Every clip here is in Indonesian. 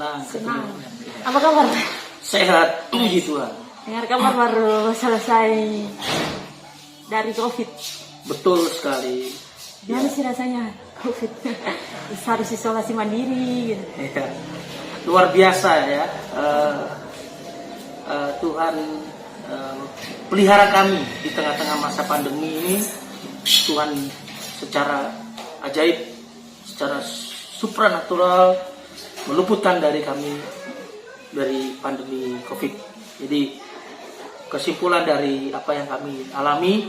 senang. Senang. Apa kabar? Sehat, puji Tuhan. Dengar kabar baru selesai dari COVID. Betul sekali. Gimana sih rasanya COVID? Harus isolasi mandiri gitu. Ya. Luar biasa ya. Tuhan pelihara kami di tengah-tengah masa pandemi ini. Tuhan secara ajaib, secara supranatural meluputkan dari kami dari pandemi COVID. Jadi kesimpulan dari apa yang kami alami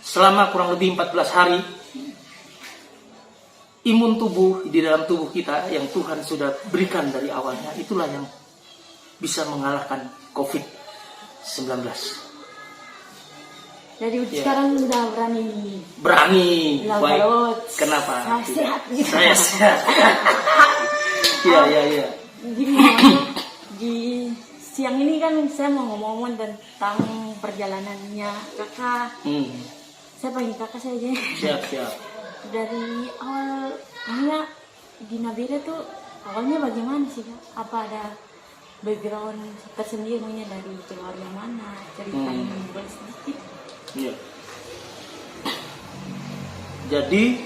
selama kurang lebih 14 hari, imun tubuh di dalam tubuh kita yang Tuhan sudah berikan dari awalnya, itulah yang bisa mengalahkan COVID-19. Jadi sekarang udah berani. Baik. Kenapa? Saya sehat. Iya. Gini, di siang ini kan saya mau ngomong tentang perjalanannya kakak. Saya panggil kakak saja. Siap. Dari awalnya di Nabila tuh awalnya bagaimana sih kak? Apa ada background tersendirinya dari keluarga mana? Ceritanya boleh sedikit. Iya. Jadi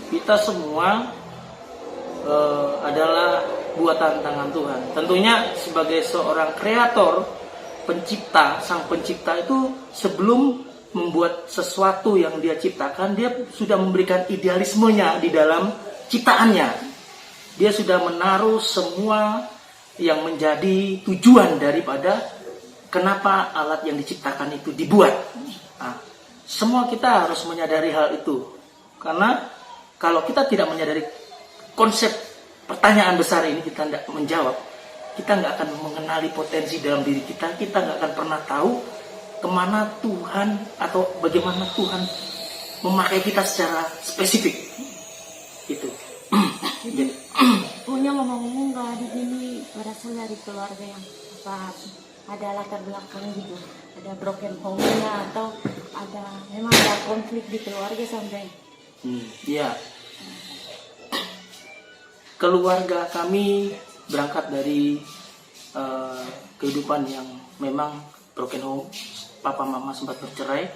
kita semua adalah buatan tangan Tuhan. Tentunya sebagai seorang kreator, pencipta, sang pencipta itu sebelum membuat sesuatu yang dia ciptakan, dia sudah memberikan idealismenya di dalam ciptaannya. Dia sudah menaruh semua yang menjadi tujuan daripada kenapa alat yang diciptakan itu dibuat. Nah, semua kita harus menyadari hal itu. Karena kalau kita tidak menyadari konsep pertanyaan besar ini, kita tidak menjawab, kita nggak akan mengenali potensi dalam diri kita, kita nggak akan pernah tahu kemana Tuhan atau bagaimana Tuhan memakai kita secara spesifik. Itu. Jadi punya ngomong-ngomong nggak di sini berasal dari keluarga yang apa? Ada latar belakang gitu, ada broken home-nya atau memang ada konflik di keluarga sampai? Iya. Keluarga kami berangkat dari kehidupan yang memang broken home. Papa mama sempat bercerai.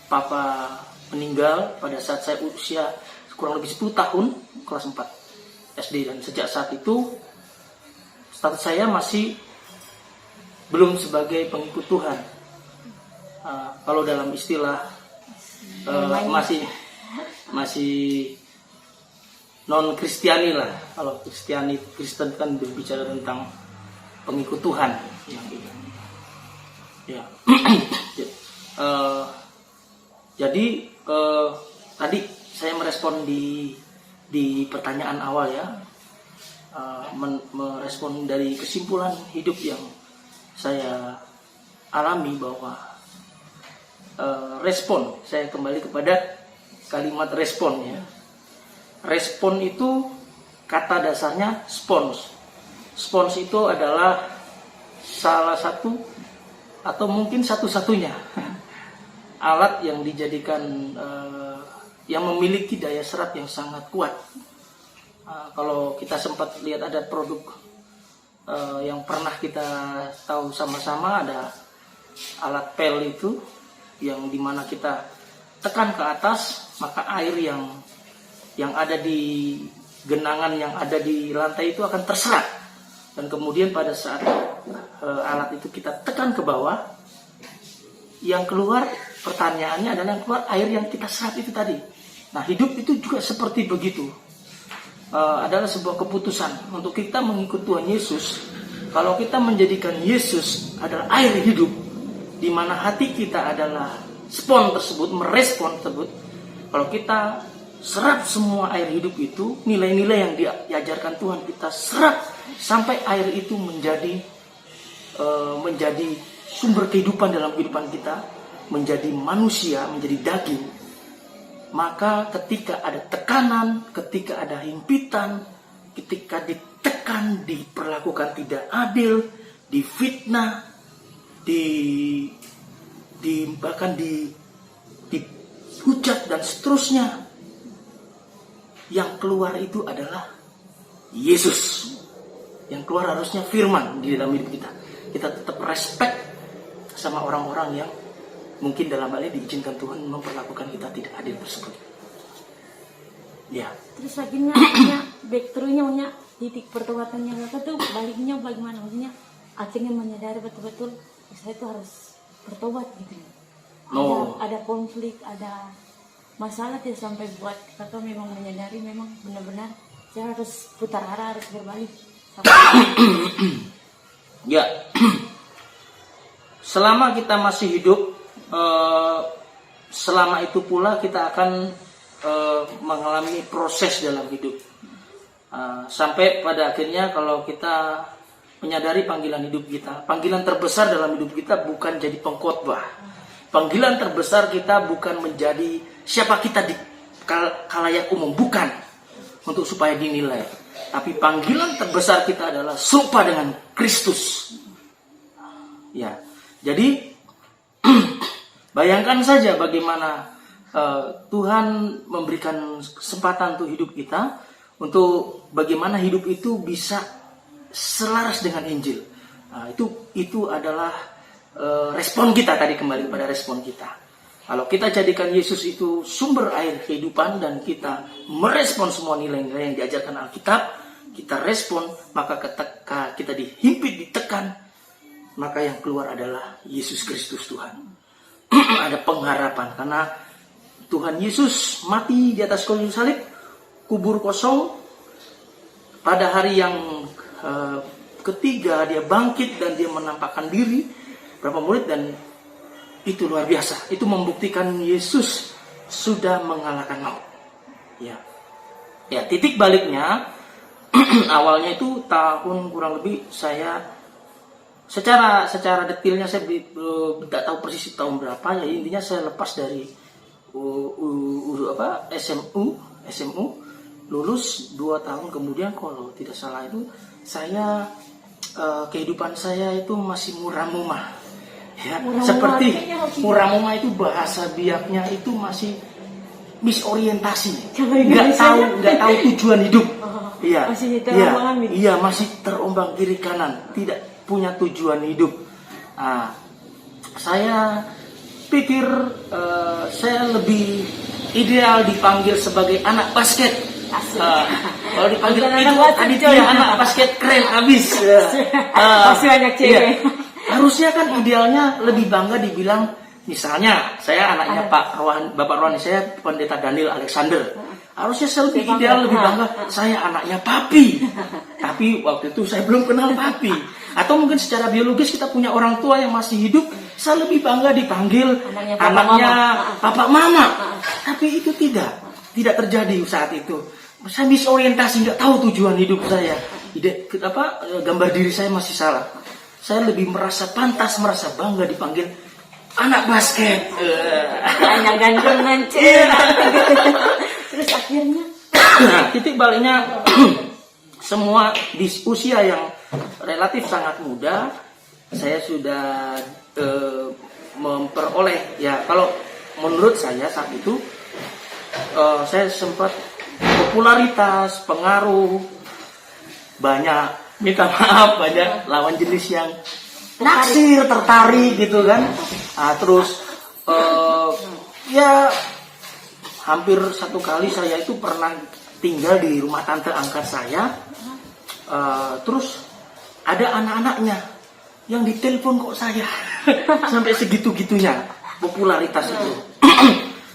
Papa meninggal pada saat saya usia kurang lebih 10 tahun, kelas 4 SD, dan sejak saat itu status saya masih belum sebagai pengikut Tuhan. Kalau dalam istilah masih non Kristiani lah. Kalau Kristen kan berbicara tentang pengikut Tuhan. Ya. Jadi tadi saya merespon di pertanyaan awal ya, merespon dari kesimpulan hidup yang saya alami bahwa respon, saya kembali kepada kalimat respon ya. Respon itu kata dasarnya spons. Spons itu adalah salah satu atau mungkin satu-satunya alat yang dijadikan yang memiliki daya serap yang sangat kuat. Kalau kita sempat lihat ada produk yang pernah kita tahu sama-sama, ada alat pel itu yang dimana kita tekan ke atas, maka air yang ada di genangan yang ada di lantai itu akan terserap, dan kemudian pada saat alat itu kita tekan ke bawah, yang keluar, pertanyaannya adalah yang keluar air yang kita serap itu tadi. Nah, hidup itu juga seperti begitu. Adalah sebuah keputusan untuk kita mengikut Tuhan Yesus. Kalau kita menjadikan Yesus adalah air hidup, di mana hati kita adalah spon tersebut, merespon tersebut. Kalau kita serap semua air hidup itu, nilai-nilai yang diajarkan Tuhan kita serap sampai air itu menjadi sumber kehidupan dalam kehidupan kita, menjadi manusia, menjadi daging. Maka ketika ada tekanan, ketika ada himpitan, ketika ditekan, diperlakukan tidak adil, difitnah, bahkan dihujat dan seterusnya, yang keluar itu adalah Yesus. yang keluar harusnya firman di dalam hidup kita. Kita tetap respect sama orang-orang yang mungkin dalam hal ini diizinkan Tuhan memperlakukan kita tidak adil tersebut. Ya. Terus akhirnya punya breakthrough-nya, punya titik pertobatannya kakak tuh baliknya bagaimana? Maksudnya akhirnya menyadari betul-betul saya itu harus bertobat gitu. Ada konflik, ada masalah tidak sampai buat kakak memang menyadari memang benar-benar saya harus putar arah, harus berbalik. Ya. Selama kita masih hidup, selama itu pula kita akan mengalami proses dalam hidup. Sampai pada akhirnya kalau kita menyadari panggilan hidup kita, panggilan terbesar dalam hidup kita bukan jadi pengkhotbah. Panggilan terbesar kita bukan menjadi siapa kita di khalayak umum, bukan untuk supaya dinilai. Tapi panggilan terbesar kita adalah serupa dengan Kristus. Ya, jadi bayangkan saja bagaimana Tuhan memberikan kesempatan untuk hidup kita, untuk bagaimana hidup itu bisa selaras dengan Injil. Nah, itu adalah respon kita tadi, kembali pada respon kita. Kalau kita jadikan Yesus itu sumber air kehidupan dan kita merespon semua nilai-nilai yang diajarkan Alkitab, kita respon, maka ketika kita dihimpit, ditekan, maka yang keluar adalah Yesus Kristus Tuhan. Ada pengharapan karena Tuhan Yesus mati di atas kayu salib, kubur kosong. Pada hari yang ketiga dia bangkit dan dia menampakkan diri berapa murid, dan itu luar biasa. Itu membuktikan Yesus sudah mengalahkan maut. Ya, titik baliknya awalnya itu tahun kurang lebih saya secara detailnya saya tidak tahu persis tahun berapa, ya intinya saya lepas dari SMU lulus 2 tahun kemudian, kalau tidak salah itu saya kehidupan saya itu masih muramumah. Ya, seperti muramumah itu bahasa biaknya itu masih misorientasi, nggak tahu tujuan hidup. Iya, masih terombang kiri kanan, tidak punya tujuan hidup. Nah, saya pikir saya lebih ideal dipanggil sebagai anak basket. Kalau dipanggil Aditya anak basket keren abis. Pasti banyak cewek. Iya. Harusnya kan idealnya lebih bangga dibilang, misalnya saya anaknya Bapak Rohani, saya Pendeta Daniel Alexander. Harusnya saya lebih ideal, lebih bangga, saya anaknya Papi. Tapi waktu itu saya belum kenal Papi. Atau mungkin secara biologis kita punya orang tua yang masih hidup, saya lebih bangga dipanggil anaknya Papa Mama. Tapi itu tidak terjadi saat itu. Saya misorientasi, nggak tahu tujuan hidup saya. Gambar diri saya masih salah. Saya lebih merasa pantas, merasa bangga dipanggil anak basket. Hanya gantungan Terus akhirnya titik baliknya semua di usia yang relatif sangat muda, saya sudah memperoleh, ya kalau menurut saya saat itu saya sempat popularitas, pengaruh, banyak, minta maaf, banyak lawan jenis yang naksir, tertarik gitu kan. Nah, terus ya hampir 1 kali saya itu pernah tinggal di rumah tante angkat saya. Terus ada anak-anaknya yang ditelepon kok saya. Sampai segitu-gitunya popularitas itu.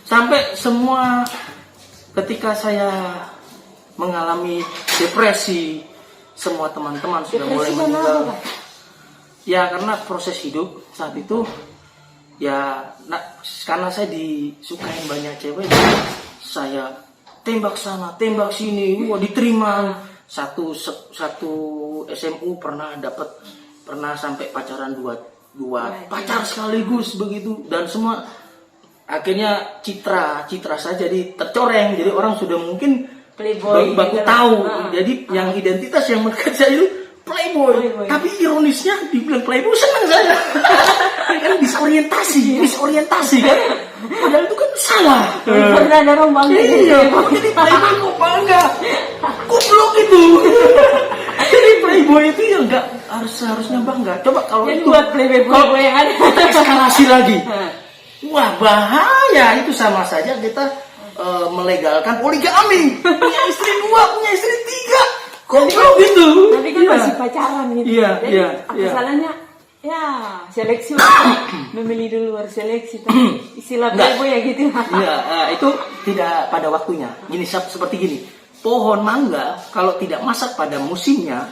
Sampai semua ketika saya mengalami depresi, semua teman-teman sudah mulai meninggal. Ya karena proses hidup saat itu, ya karena saya disukain banyak cewek, saya tembak sana, tembak sini, diterima. Satu SMU pernah sampai pacaran dua pacar sekaligus begitu, dan semua akhirnya citra saya jadi tercoreng, jadi orang sudah mungkin playboy baku tahu. Jadi yang identitas yang mendekat saya itu playboy. Tapi ironisnya dibilang playboy senang saya. Kan disorientasi kan. Padahal itu kan salah. Pernah ada orang bangga. Iya, kalau jadi playboy kok bangga. Goblok itu. Jadi playboy itu ya nggak harusnya bangga. Coba kalau Jadi itu buat playboy yang ada. kita eskalasi lagi, wah bahaya, itu sama saja kita melegalkan poligami, punya istri 2, punya istri 3, kok gitu? Tapi kan Iya. masih pacaran gitu. Iya, Jadi iya, apa iya. salahnya? Ya seleksi memilih dulu luar seleksi. Tapi istilah Enggak. playboy ya gitu. Iya, itu tidak pada waktunya. Gini seperti gini, pohon mangga kalau tidak masak pada musimnya,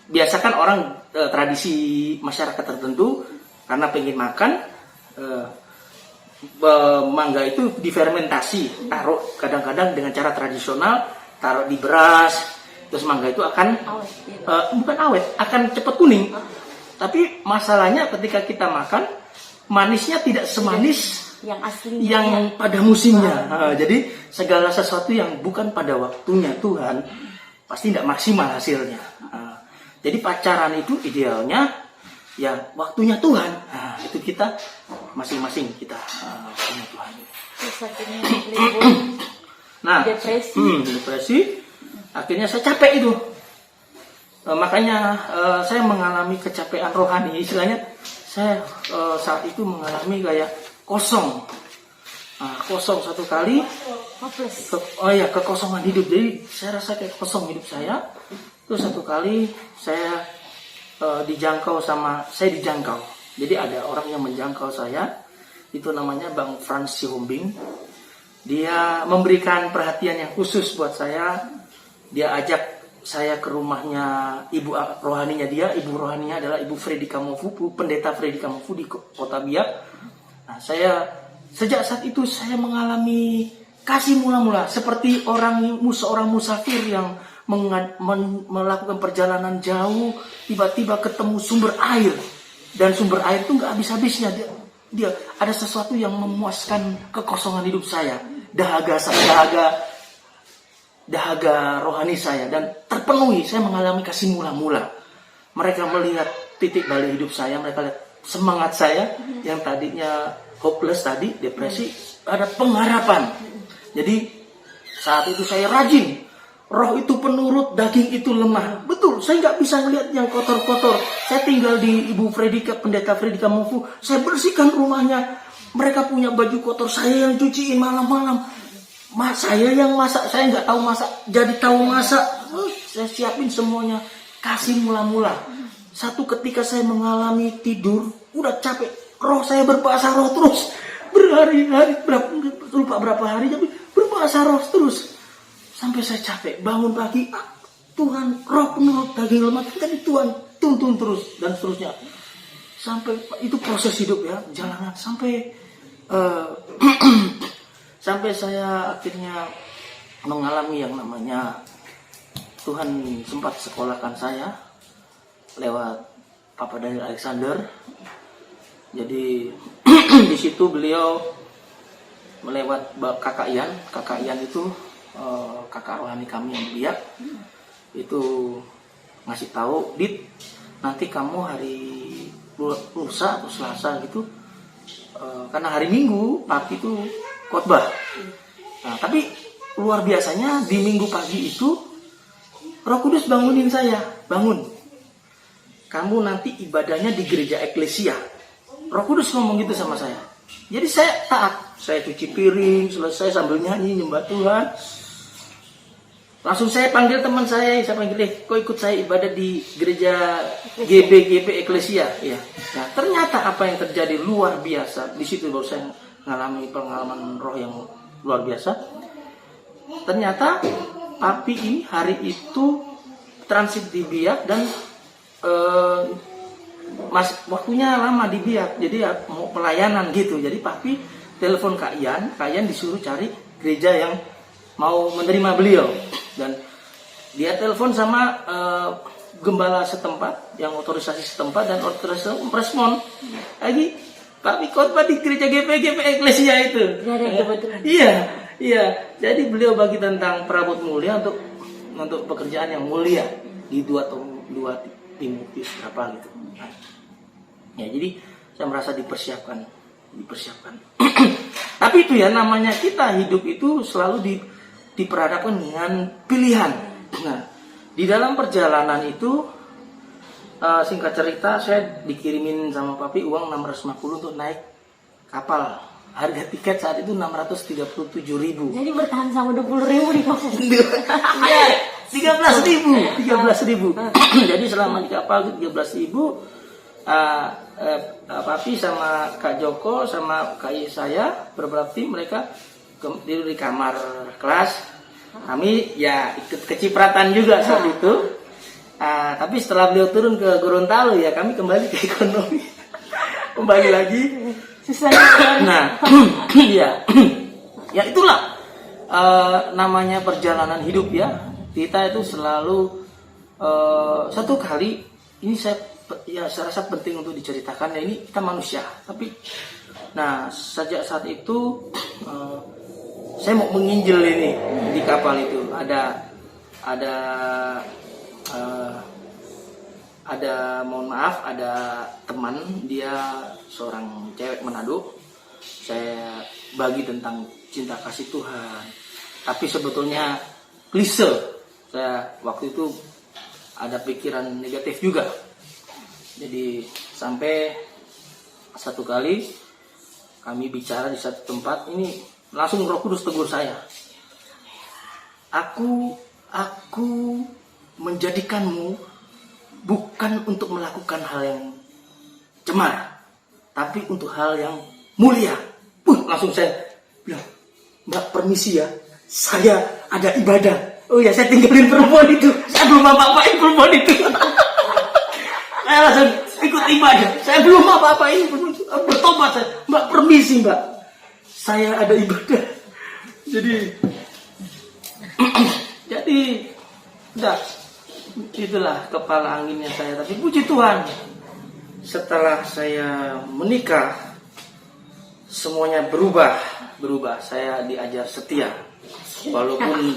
biasakan orang tradisi masyarakat tertentu karena pengen makan mangga itu difermentasi, taruh kadang-kadang dengan cara tradisional, taruh di beras, terus mangga itu akan Awet, gitu. bukan awet, akan cepat kuning. Tapi masalahnya ketika kita makan, manisnya tidak semanis Yang aslinya. yang pada musimnya. Jadi segala sesuatu yang bukan pada waktunya Tuhan pasti tidak maksimal hasilnya. Jadi pacaran itu idealnya ya waktunya Tuhan. Itu kita masing-masing kita waktunya Tuhan. Terus akhirnya playboy. Nah, Depresi. depresi. Akhirnya saya capek itu. Makanya saya mengalami kecapean rohani. Istilahnya saya saat itu mengalami kayak kosong. Kosong satu kali. Hopeless. Kekosongan hidup. Jadi saya rasa kayak kosong hidup saya. Terus satu kali saya dijangkau. Jadi ada orang yang menjangkau saya. Itu namanya Bang Frans Sihombing. Dia memberikan perhatian yang khusus buat saya. Dia ajak saya ke rumahnya ibu rohaninya dia. Ibu rohaninya adalah Ibu Fredika Mofu, pendeta Fredika Mofu di Kota Biak. Nah, sejak saat itu saya mengalami kasih mula-mula seperti seorang musafir yang melakukan perjalanan jauh, tiba-tiba ketemu sumber air, dan sumber air itu nggak habis-habisnya. Dia ada sesuatu yang memuaskan kekosongan hidup saya, dahaga rohani saya, dan terpenuhi. Saya mengalami kasih mula-mula. Mereka melihat titik balik hidup saya, mereka lihat semangat saya yang tadinya hopeless tadi, depresi, ada pengharapan. Jadi saat itu saya rajin. Roh itu penurut, daging itu lemah. Betul, saya nggak bisa melihat yang kotor-kotor. Saya tinggal di Ibu Fredika, pendeta Fredika Mofu. Saya bersihkan rumahnya. Mereka punya baju kotor, saya yang cuciin malam-malam. Saya yang masak, saya nggak tahu masak, jadi tahu masak. Saya siapin semuanya, kasih mula-mula. Satu ketika saya mengalami tidur, udah capek, roh saya berbahasa roh terus, berhari-hari, lupa berapa hari, tapi berbahasa roh terus. Sampai saya capek, bangun pagi, Tuhan, roh penurut daging lemah, tadi Tuhan, tuntun terus, dan seterusnya. Sampai, itu proses hidup ya, jalanan, sampai sampai saya akhirnya mengalami yang namanya Tuhan sempat sekolahkan saya lewat Papa Daniel Alexander. Jadi di situ beliau melewat Kakak Ian itu kakak rohani kami yang Biak, itu ngasih tahu, Dit, nanti kamu hari lusa atau Selasa gitu, karena hari Minggu pagi itu khotbah. Nah, tapi luar biasanya di Minggu pagi itu Roh Kudus bangunin saya, bangun. Kamu nanti ibadahnya di gereja eklesia. Roh Kudus ngomong gitu sama saya. Jadi saya taat, saya cuci piring, selesai sambil nyanyi nyembah Tuhan. Langsung saya panggil teman saya panggil, kok ikut saya ibadah di gereja GBGB eklesia, ya. Nah, ternyata apa yang terjadi luar biasa. Di situ baru saya mengalami pengalaman roh yang luar biasa. Ternyata papi ini hari itu transit di Biak dan waktunya lama di Biak, jadi ya, mau pelayanan gitu. Jadi papi telepon Kak Ian disuruh cari gereja yang mau menerima beliau, dan dia telepon sama gembala setempat yang otorisasi setempat, dan otorisasi respon lagi, papi khotbah di gereja GPGP Eklesia itu. Iya. Jadi beliau bagi tentang perabot mulia untuk pekerjaan yang mulia di 2 Timotius apa gitu. Ya, jadi saya merasa dipersiapkan. Tapi itu ya, namanya kita hidup itu selalu diperhadapkan dengan pilihan. Nah, Di dalam perjalanan itu, singkat cerita, saya dikirimin sama papi uang 650 untuk naik kapal. Harga tiket saat itu 637.000. Jadi bertahan sama 20.000 di kapal. Iya, 13.000. Jadi selama di kapal 13.000, papi sama Kak Joko sama Kak saya beberapa tim mereka tidur di kamar kelas. Kami ya ikut kecipratan juga saat itu. Tapi setelah beliau turun ke Gorontalo ya kami kembali ke ekonomi. Kembali lagi. Nah, ya, ya itulah namanya perjalanan hidup ya. Kita itu selalu satu kali ini saya rasa penting untuk diceritakan ya, ini kita manusia. Tapi, nah sejak saat itu saya mau menginjil ini di kapal itu ada mohon maaf ada teman dia seorang cewek Manado. Saya bagi tentang cinta kasih Tuhan, tapi sebetulnya klise. Saya waktu itu ada pikiran negatif juga. Jadi sampai satu kali kami bicara di satu tempat, ini langsung Roh Kudus tegur saya. Aku menjadikanmu bukan untuk melakukan hal yang cemar, tapi untuk hal yang mulia. Langsung saya bilang, Mbak permisi ya, saya ada ibadah. Oh ya, saya tinggalin perempuan itu. Saya belum apa-apain perempuan itu. Saya langsung ikut ibadah. Saya belum apa-apain perempuan itu. Bertobat saya. Mbak permisi Mbak, saya ada ibadah. Jadi udah, itulah kepala anginnya saya. Tapi puji Tuhan, setelah saya menikah semuanya berubah. Saya diajar setia, walaupun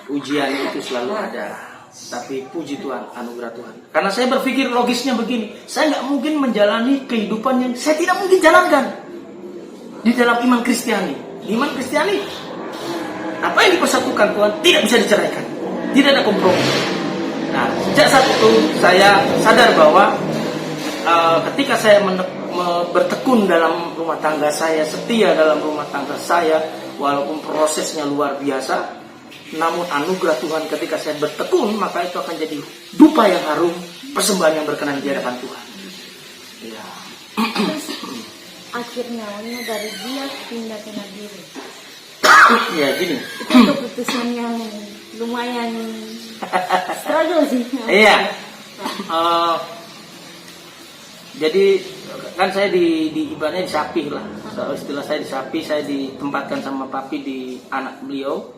ujian itu selalu ada. Tapi puji Tuhan, anugerah Tuhan. Karena saya berpikir logisnya begini, saya nggak mungkin menjalani kehidupan yang saya tidak mungkin jalankan di dalam iman Kristiani. Iman Kristiani, apa yang dipersatukan Tuhan tidak bisa diceraikan, tidak ada kompromi. Nah, sejak saat itu saya sadar bahwa ketika saya bertekun dalam rumah tangga saya, setia dalam rumah tangga saya, walaupun prosesnya luar biasa, namun anugerah Tuhan ketika saya bertekun, maka itu akan jadi dupa yang harum, persembahan yang berkenan di hadapan Tuhan. Ya. Akhirnya dari dia pindah ke Nadiru. Ya gini. Itu keputusan yang lumayan struggle sih. Iya. Jadi kan saya di ibaratnya disapih lah. Istilah saya disapih, saya ditempatkan sama papi di anak beliau,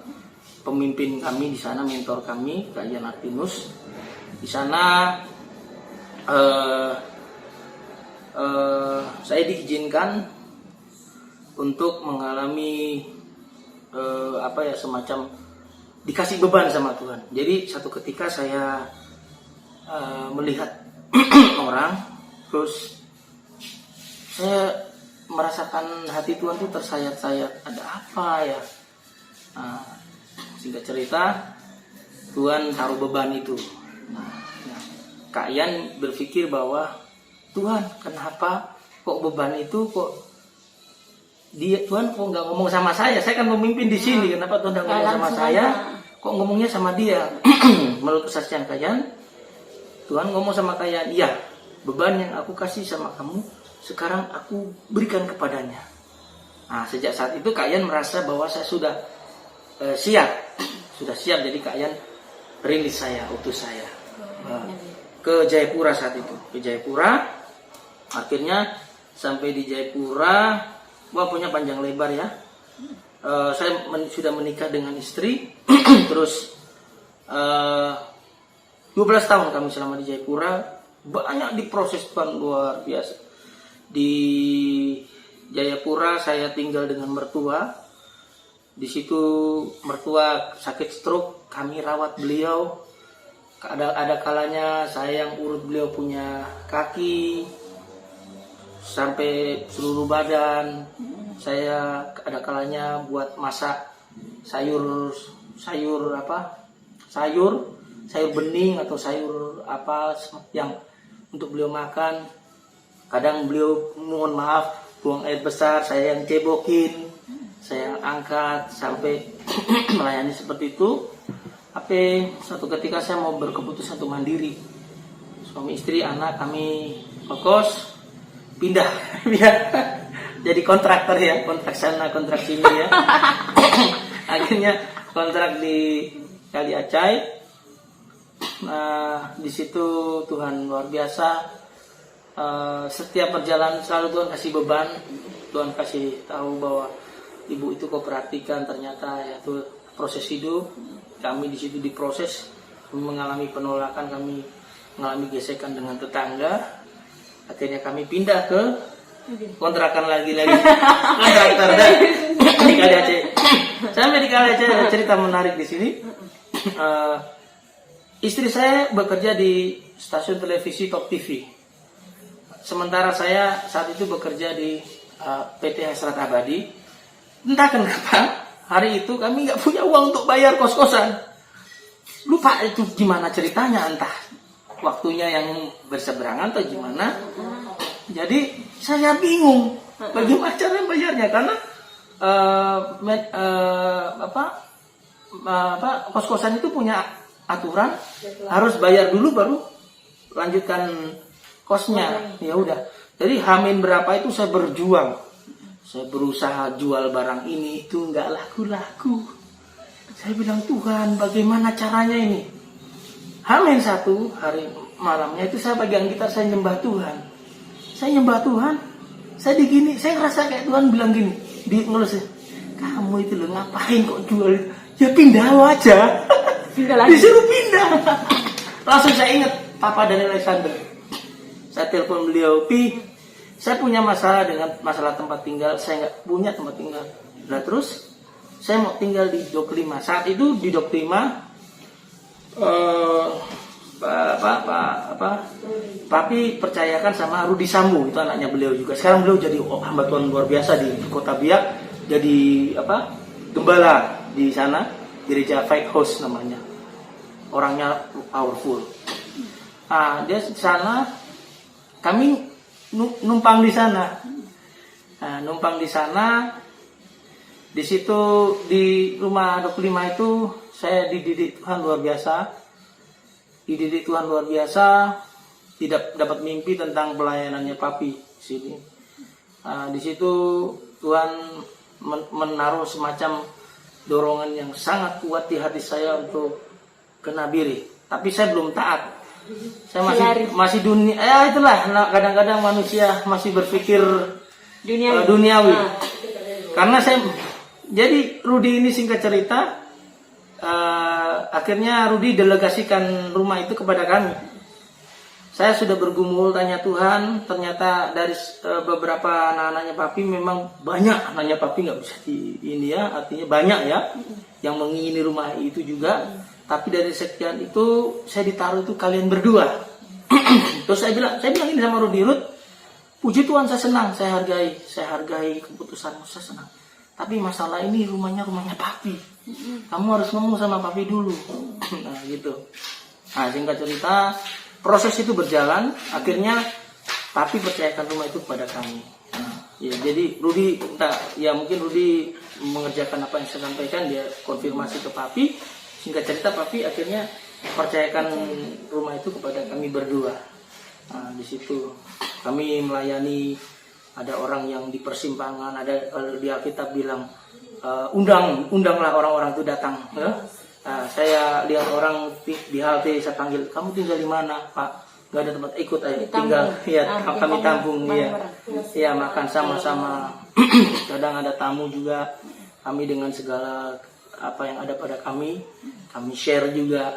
pemimpin kami di sana, mentor kami, Kak Ian Artinus. Di sana saya diizinkan untuk mengalami semacam dikasih beban sama Tuhan. Jadi satu ketika saya melihat orang, terus saya merasakan hati Tuhan tuh tersayat-sayat. Ada apa ya? Singkat cerita, Tuhan taruh beban itu. Kak Ian berpikir bahwa Tuhan, kenapa kok beban itu kok Tuhan kok nggak ngomong sama saya? Saya kan memimpin di sini. Kenapa Tuhan nggak ngomong sama saya? Kok ngomongnya sama dia? Menurut kesaksian Kak Ian, Tuhan ngomong sama Kak Ian, iya, beban yang aku kasih sama kamu sekarang aku berikan kepadanya. Nah, sejak saat itu Kak Ian merasa bahwa saya sudah siap. Jadi Kak Ian rilis saya, utus saya ke Jayapura saat itu. Ke Jayapura, akhirnya sampai di Jayapura, punya panjang lebar ya. Saya sudah menikah dengan istri, terus 12 tahun kami selama di Jayapura, banyak diproses Tuhan luar biasa. Di Jayapura saya tinggal dengan mertua. Di situ mertua sakit stroke, kami rawat beliau. Ada kalanya saya yang urut beliau punya kaki sampai seluruh badan. Saya ada kalanya buat masak sayur sayur bening atau sayur apa yang untuk beliau makan. Kadang beliau mohon maaf buang air besar, saya yang cebokin, saya yang angkat sampai melayani seperti itu. Tapi suatu ketika saya mau berkeputusan untuk mandiri, suami istri anak kami kos pindah jadi kontraktor ya, kontrak sana kontrak sini ya. Akhirnya kontrak di Kali Acai. Nah, di situ Tuhan luar biasa. Setiap perjalanan selalu Tuhan kasih beban, Tuhan kasih tahu bahwa ibu itu kau perhatikan, ternyata yaitu proses hidup kami di situ diproses, kami mengalami penolakan, kami mengalami gesekan dengan tetangga. Akhirnya kami pindah ke kontrakan lagi kontraktor di Kali Acai. Sampai di Kali Acai ada cerita menarik di sini. Istri saya bekerja di stasiun televisi Top TV. Sementara saya saat itu bekerja di PT Hasrat Abadi. Entah kenapa hari itu kami nggak punya uang untuk bayar kos-kosan. Lupa itu gimana ceritanya, entah waktunya yang berseberangan atau gimana. Jadi saya bingung bagaimana cara bayarnya karena kos-kosan itu punya aturan harus bayar dulu baru lanjutkan kosnya. Ya udah. Jadi hamin berapa itu saya berjuang. Saya berusaha jual barang ini itu nggak laku-laku. Saya bilang, Tuhan bagaimana caranya ini? Hamin 1 hari malamnya itu saya pegang gitar, saya nyembah Tuhan. Saya nyembah Tuhan. Saya ngerasa kayak Tuhan bilang gini, ngelus, kamu itu lo ngapain kok jual? Ya pindah aja. Pindah lagi. Disuruh pindah. Langsung saya ingat Papa Daniel Alexander. Saya telepon beliau, saya punya masalah dengan masalah tempat tinggal, saya nggak punya tempat tinggal. Nah terus saya mau tinggal di Dok 5. Saat itu di Dok 5 Papi percayakan sama Rudi Sambu, itu anaknya beliau juga. Sekarang beliau jadi hamba Tuhan luar biasa di Kota Biak, jadi gembala di sana, gereja Fight House namanya. Orangnya powerful. Nah, dia di sana, kami numpang di sana. Nah, numpang di sana. Di situ di rumah Dok 5 itu saya dididik Tuhan luar biasa. Dididik Tuhan luar biasa. Tidak dapat mimpi tentang pelayanannya Papi di sini. Nah, di situ Tuhan menaruh semacam dorongan yang sangat kuat di hati saya untuk ke Nabire. Tapi saya belum taat. Saya masih dunia, itulah kadang-kadang manusia masih berpikir duniawi. Karena jadi Rudi ini singkat cerita, akhirnya Rudi delegasikan rumah itu kepada kami. Saya sudah bergumul tanya Tuhan, ternyata dari beberapa anak-anaknya Papi memang banyak anaknya Papi nggak bisa di ini ya, artinya banyak ya yang mengingini rumah itu juga. Tapi dari sekian itu saya ditaruh itu kalian berdua. Terus saya bilang ini sama Rudi, Rud, puji Tuhan saya senang, saya hargai keputusanmu, saya senang. Tapi masalah ini rumahnya Papi. Kamu harus ngomong sama Papi dulu. Nah gitu. Nah singkat cerita, proses itu berjalan. Akhirnya Papi percayakan rumah itu kepada kami. Nah, ya jadi Rudi, mungkin Rudi mengerjakan apa yang saya sampaikan, dia konfirmasi ke Papi. Singkat cerita Papi akhirnya percayakan rumah itu kepada kami berdua. Nah, di situ kami melayani, ada orang yang di persimpangan, ada kalau di Alkitab bilang undanglah orang-orang itu datang. Ya? Nah, saya lihat orang di halte, saya panggil, kamu tinggal di mana Pak? Gak ada tempat, ikut aja tinggal. Ya kami tampung ya makan sama-sama. Kadang ada tamu juga, kami dengan segala apa yang ada pada kami share juga.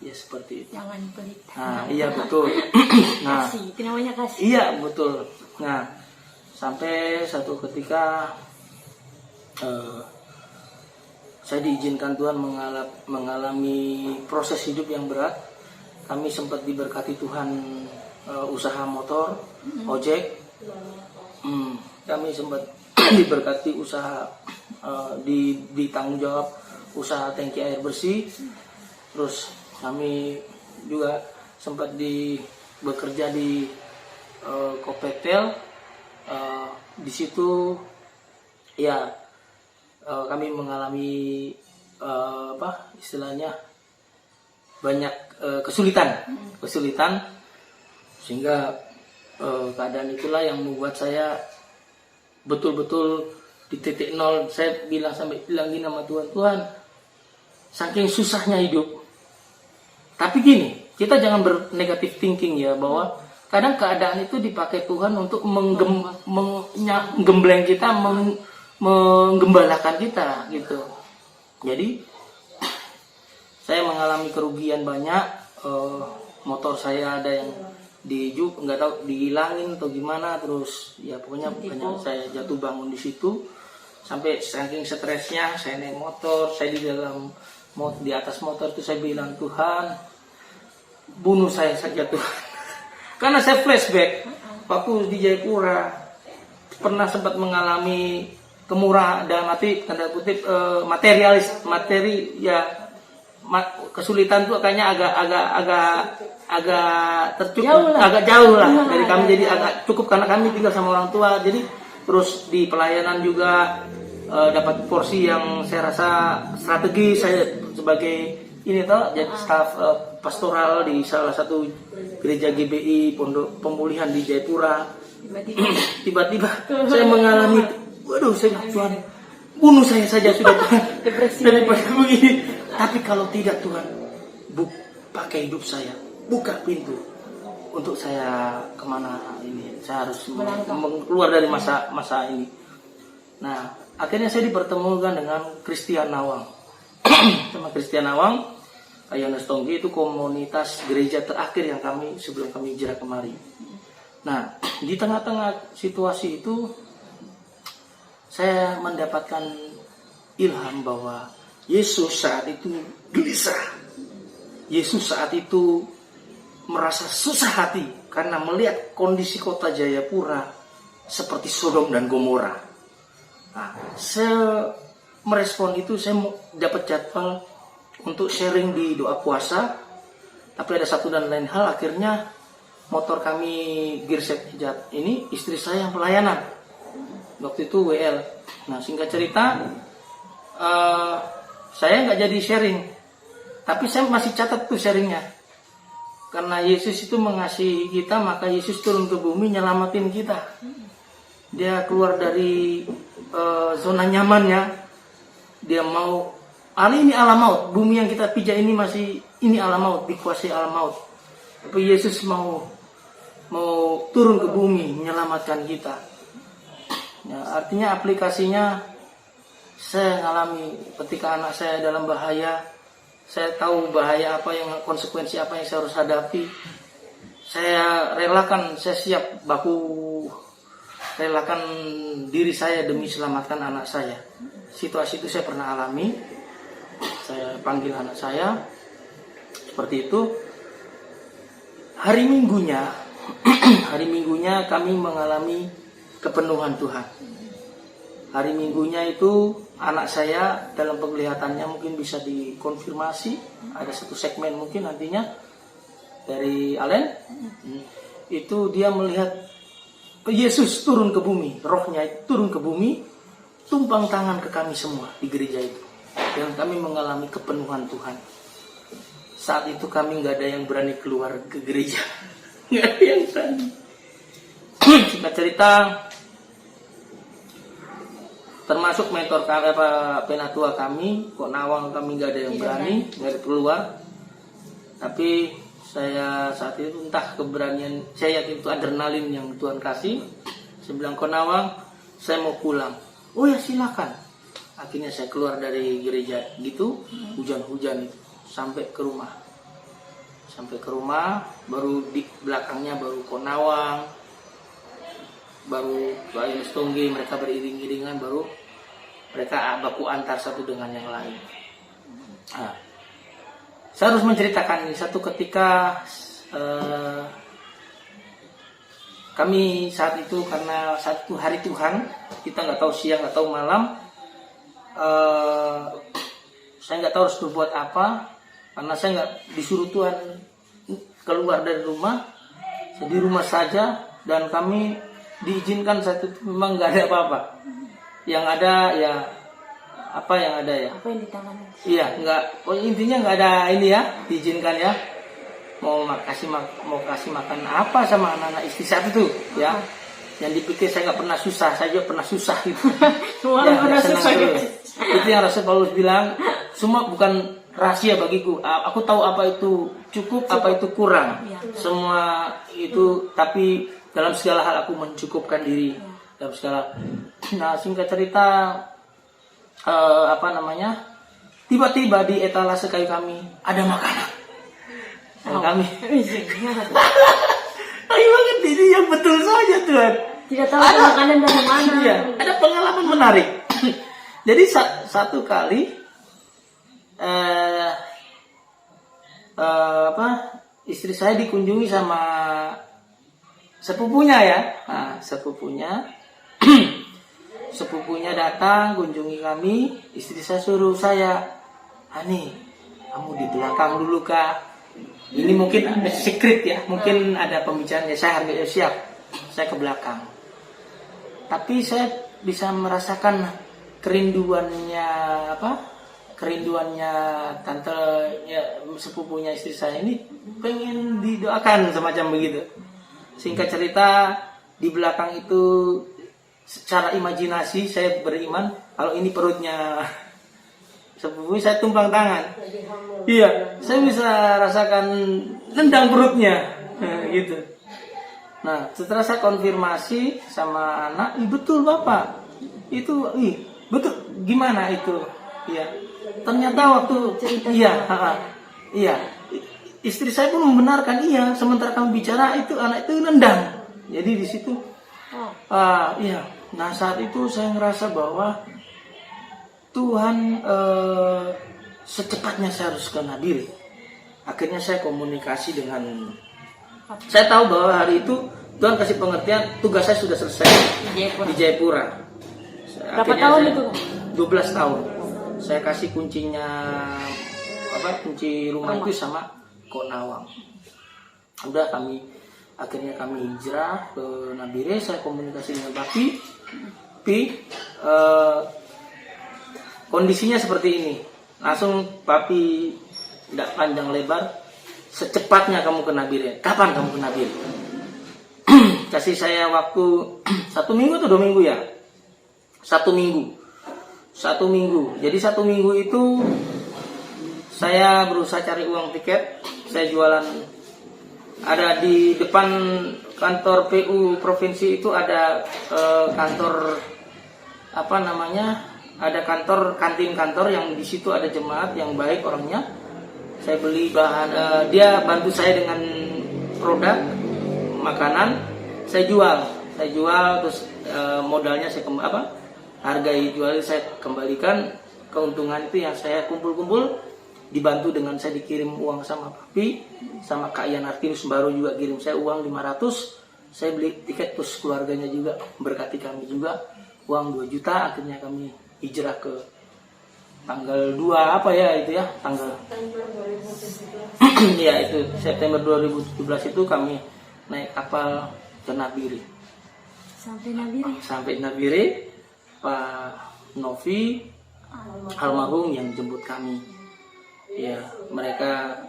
Ya seperti itu. Jangan pelit. Nah iya betul. Nah kasih, itu namanya kasih. Iya betul. Nah sampai satu ketika saya diizinkan Tuhan mengalami proses hidup yang berat. Kami sempat diberkati Tuhan usaha motor, ojek. Kami sempat diberkati usaha ditanggung jawab usaha tangki air bersih. Terus Kami juga sempat bekerja di Kopetel. Di situ ya kami mengalami istilahnya banyak kesulitan sehingga keadaan itulah yang membuat saya betul-betul di titik nol. Saya bilang gini sama Tuhan, saking susahnya hidup. Tapi gini, kita jangan bernegatif thinking ya, bahwa kadang keadaan itu dipakai Tuhan untuk menggembleng kita, menggembalakan kita gitu. Jadi saya mengalami kerugian banyak. Motor saya ada yang nggak tahu dihilangin atau gimana, terus ya pokoknya banyak saya jatuh bangun di situ. Sampai saking stresnya saya naik motor, saya di atas motor itu saya bilang, Tuhan bunuh saya saja Tuhan. Karena saya flashback waktu di Jayapura pernah sempat mengalami kemurahan dalam arti tanda kutip materi ya, kesulitan tuh kayaknya agak jauh lah dari kami, jadi agak cukup karena kami tinggal sama orang tua. Jadi terus di pelayanan juga dapat porsi yang saya rasa strategis. Saya sebagai jadi staf pastoral di salah satu gereja GBI Pondok Pemulihan di Jayapura. Tiba-tiba saya mengalami, waduh, saya Tuhan bunuh saya saja sudah Tuhan, daripada begini. Tapi kalau tidak Tuhan, pakai hidup saya, buka pintu untuk saya kemana ini. Saya harus keluar dari masa ini. Nah, akhirnya saya dipertemukan dengan Christian Nawang. Sama Christian Nawang, Yohanes Tonggi itu komunitas gereja terakhir yang sebelum kami hijrah kemari. Nah, di tengah-tengah situasi itu saya mendapatkan ilham bahwa Yesus saat itu gelisah. Yesus saat itu merasa susah hati karena melihat kondisi kota Jayapura seperti Sodom dan Gomora. Nah, saya merespon itu, saya dapat jadwal untuk sharing di doa puasa. Tapi ada satu dan lain hal, akhirnya motor kami Gearset Hijat ini istri saya yang pelayanan. Waktu itu WL. Nah, singkat cerita, saya nggak jadi sharing, tapi saya masih catat tuh sharingnya. Karena Yesus itu mengasihi kita, maka Yesus turun ke bumi nyelamatin kita. Dia keluar dari zona nyamannya. Dia mau, ini alam maut. Bumi yang kita pijak ini alam maut, dikuasai alam maut. Tapi Yesus mau turun ke bumi menyelamatkan kita. Ya, artinya aplikasinya, saya mengalami ketika anak saya dalam bahaya, saya tahu bahaya apa yang, konsekuensi apa yang saya harus hadapi. Saya relakan, saya siap relakan diri saya demi selamatkan anak saya. Situasi itu saya pernah alami. Saya panggil anak saya seperti itu. Hari Minggunya kami mengalami kepenuhan Tuhan. Hari Minggunya itu anak saya dalam penglihatannya mungkin bisa dikonfirmasi. Ada satu segmen mungkin nantinya dari Allen. Itu dia melihat Yesus turun ke bumi, rohnya turun ke bumi, tumpang tangan ke kami semua di gereja itu. Dan kami mengalami kepenuhan Tuhan. Saat itu kami nggak ada yang berani keluar ke gereja. Nggak ada yang berani. Singkat cerita, termasuk mentor penatua kami, Kok Nawang, kami nggak ada yang berani, nggak ada keluar. Tapi saya saat itu entah keberanian, saya yakin itu adrenalin yang Tuhan kasih. Saya bilang, Kok Nawang, saya mau pulang. Oh ya silakan. Akhirnya saya keluar dari gereja gitu, hujan-hujan itu, sampai ke rumah. Baru di belakangnya baru Kok Nawang, baru Yohanes Tonggi, mereka beriring-iringan, baru mereka baku antar satu dengan yang lain. Nah, saya harus menceritakan ini. Satu ketika kami saat itu, karena satu hari Tuhan, kita nggak tahu siang nggak tahu malam, saya nggak tahu harus berbuat apa. karena saya nggak disuruh Tuhan keluar dari rumah, saya di rumah saja, dan kami diizinkan saat itu memang nggak ada apa-apa. Yang ada ya apa yang ada ya? Apa yang ditangani? Iya, nggak. Intinya nggak ada ini ya, diizinkan ya. Mau kasih makan apa sama anak-anak istri saya itu ya. Yang dipikir saya nggak pernah susah, saya juga pernah susah gitu. Semua Ya, pernah senang susah terus. gitu. Itu yang Rasul Paulus bilang, semua bukan rahasia bagiku. Aku tahu apa itu cukup, apa itu kurang. Ya. Semua itu, tapi dalam segala hal aku mencukupkan diri. Dalam segala. Nah, singkat cerita, tiba-tiba di etalase kayu kami ada makanan. Dan kami, ayo banget ini yang betul saja Tuhan. Tidak tahu ada makanan dari mana. Iya, ada pengalaman menarik. Jadi satu kali istri saya dikunjungi sama sepupunya ya. Nah, sepupunya datang kunjungi kami. Istri saya suruh saya, Hani, kamu di belakang dulu Kak. Ini mungkin ada secret ya, mungkin ada pembicaraan. Saya harus siap, saya ke belakang. Tapi saya bisa merasakan kerinduannya tante ya, sepupunya istri saya ini pengen didoakan semacam begitu. Singkat cerita, di belakang itu secara imajinasi saya beriman kalau ini perutnya sepupu saya tumpang tangan. Iya, saya bisa rasakan nendang perutnya, gitu. Nah, setelah saya konfirmasi sama anak, betul Bapak, itu, betul, gimana itu? Iya, ternyata waktu, iya, istri saya pun membenarkan iya. Sementara kami bicara itu anak itu nendang. Jadi di situ, iya. Nah saat itu saya ngerasa bahwa Tuhan secepatnya saya harus ke Nabire. Akhirnya saya komunikasi dengan, saya tahu bahwa hari itu Tuhan kasih pengertian tugas saya sudah selesai di Jayapura. Berapa tahun itu? 12 tahun. Saya kasih kuncinya kunci rumah itu sama Kok Nawang. Udah akhirnya kami hijrah ke Nabire. Saya komunikasi dengan Papi. Kondisinya seperti ini. Langsung Papi tidak panjang lebar, secepatnya kamu ke Nabire. Kapan kamu ke Nabire? Kasih saya waktu 1 minggu atau 2 minggu ya? 1 minggu. Jadi 1 minggu itu saya berusaha cari uang tiket. Saya jualan. Ada di depan kantor PU provinsi itu ada kantor ada kantin kantor yang di situ ada jemaat yang baik orangnya. Saya beli bahan, dia bantu saya dengan produk makanan, saya jual terus modalnya saya hargai jual saya kembalikan, keuntungan itu yang saya kumpul dibantu dengan saya dikirim uang sama Papi, sama Kak Ian Artinus baru juga kirim saya uang 500, saya beli tiket terus keluarganya juga berkati kami juga uang 2 juta. Akhirnya kami hijrah ke tanggal 2 tanggal ya itu September 2017 itu kami naik kapal ke Nabire. Sampai Nabire Pak Novi almarhum yang jemput kami. Ya, mereka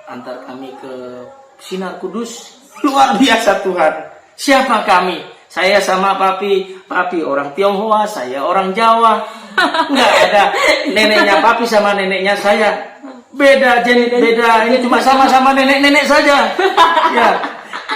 antar kami ke Sinar Kudus. Luar biasa Tuhan. Siapa kami? Saya sama Papi orang Tionghoa, saya orang Jawa. Enggak ada neneknya Papi sama neneknya saya. Beda. Ini cuma sama-sama nenek-nenek saja. Ya,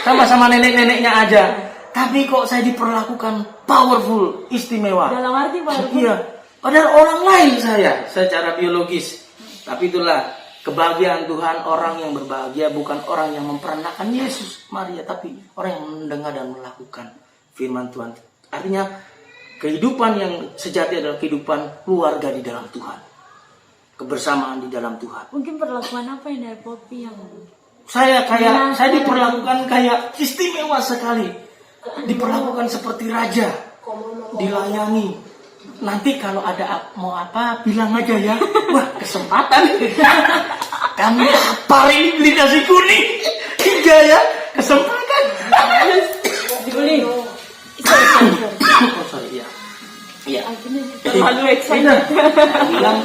sama-sama nenek-neneknya aja. Tapi kok saya diperlakukan powerful, istimewa. Dalam arti powerful? Iya. Padahal orang lain saya secara biologis. Tapi itulah kebahagiaan Tuhan, orang yang berbahagia bukan orang yang memperanakan Yesus, Maria, tapi orang yang mendengar dan melakukan firman Tuhan. Artinya kehidupan yang sejati adalah kehidupan keluarga di dalam Tuhan, kebersamaan di dalam Tuhan. Mungkin perlakuan apa yang dari Poppy yang saya diperlakukan kayak istimewa sekali, diperlakukan seperti raja, dilayani. Nanti kalau ada mau apa bilang aja ya. Wah, kesempatan. kami lapar ini beli nasi kuning 3 ya, kesempatan. Dibeli. Sorry. Oh sorry ya. Iya. Terlalu excited. Saya bilang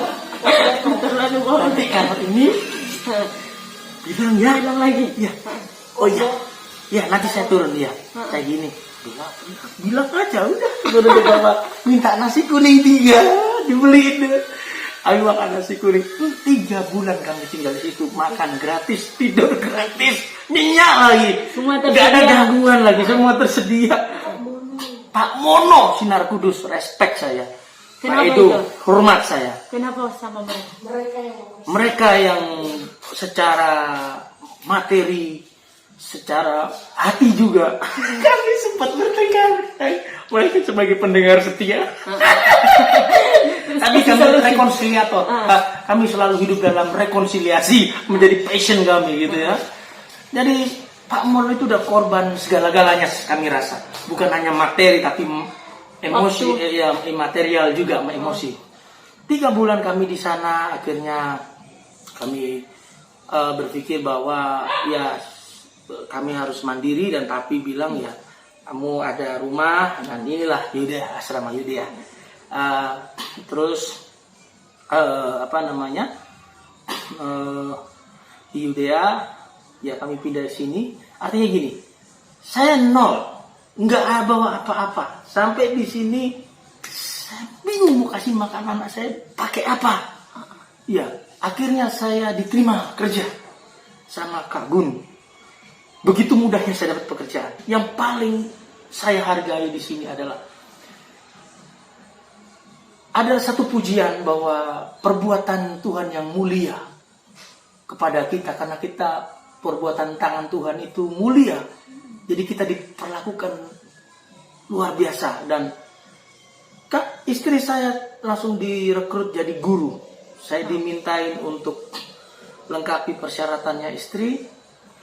Terlalu nanti kalau ini bilang ya. bilang lagi. Iya. Oh iya. Ya nanti saya turun ya. Kayak gini. Bilang aja udah. Turun ke bawah. Minta nasi kuning 3 dibeliin. Ayo makan nasi kuning. 3 bulan kami tinggal di situ, makan gratis, tidur gratis, nyenyak lagi. Semua Gak ada tersedia. gangguan lagi, semua tersedia. Pak Mono Sinar Kudus, respect saya. Kenapa Pak Edo, itu? hormat saya. Kenapa sama mereka? Mereka yang secara materi, secara hati juga, kami sempat bertengkar. Mereka sebagai pendengar setia. Tapi kami rekonsiliator. Kami selalu hidup dalam rekonsiliasi, menjadi passion kami gitu ya. Jadi Pak Mono itu udah korban segala-galanya kami rasa. Bukan hanya materi tapi emosi, ya material juga sama emosi. 3 bulan kami di sana, akhirnya kami berpikir bahwa ya kami harus mandiri, dan tapi bilang ya kamu ada rumah, dan inilah Yudea, asrama Yudea. Terus di Yudea ya kami pindah di sini. Artinya gini, saya nol, nggak bawa apa-apa. Sampai di sini saya bingung mau kasih makan anak saya pakai apa. Ya, akhirnya saya diterima kerja sama Kak Gun. Begitu mudahnya saya dapat pekerjaan. Yang paling saya hargai di sini adalah ada satu pujian bahwa perbuatan Tuhan yang mulia kepada kita, karena kita perbuatan tangan Tuhan itu mulia. Jadi kita diperlakukan luar biasa. Dan Kak, istri saya langsung direkrut jadi guru. Saya dimintain untuk lengkapi persyaratannya istri,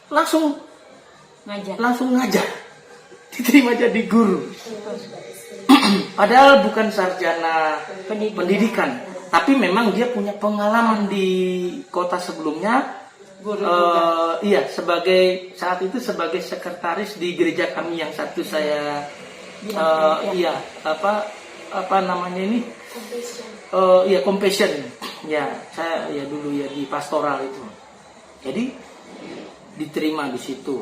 langsung ngajar. Diterima jadi guru. Padahal bukan sarjana pendidikan, tapi memang dia punya pengalaman di kota sebelumnya. Iya, saat itu sebagai sekretaris di gereja kami yang satu saya Compassion. Ya, saya ya dulu ya di pastoral itu. Jadi diterima di situ.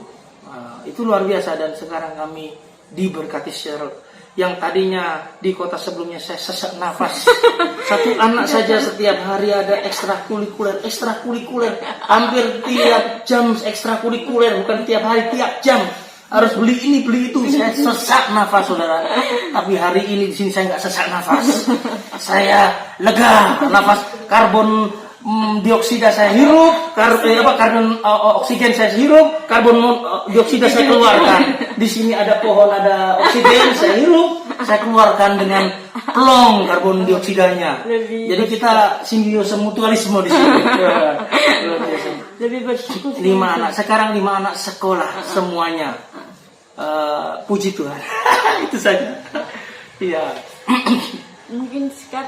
Itu luar biasa, dan sekarang kami diberkati secara yang tadinya di kota sebelumnya saya sesak nafas. Satu anak saja setiap hari ada ekstrakurikuler, hampir tiap jam ekstrakurikuler, bukan tiap hari, tiap jam harus beli ini beli itu. Saya sesak nafas, saudara. Tapi hari ini di sini saya nggak sesak nafas. Saya lega, nafas karbon dioksida saya hirup, karbon oksigen saya hirup, karbon dioksida saya keluarkan. Di sini ada pohon, ada oksigen, saya hirup, saya keluarkan dengan plong karbon dioksidanya. Jadi kita simbiose mutualisme di sini. Lebih bersyukur. 5 anak, sekarang 5 anak sekolah semuanya. Puji Tuhan. Itu saja. Iya. Mungkin sekarang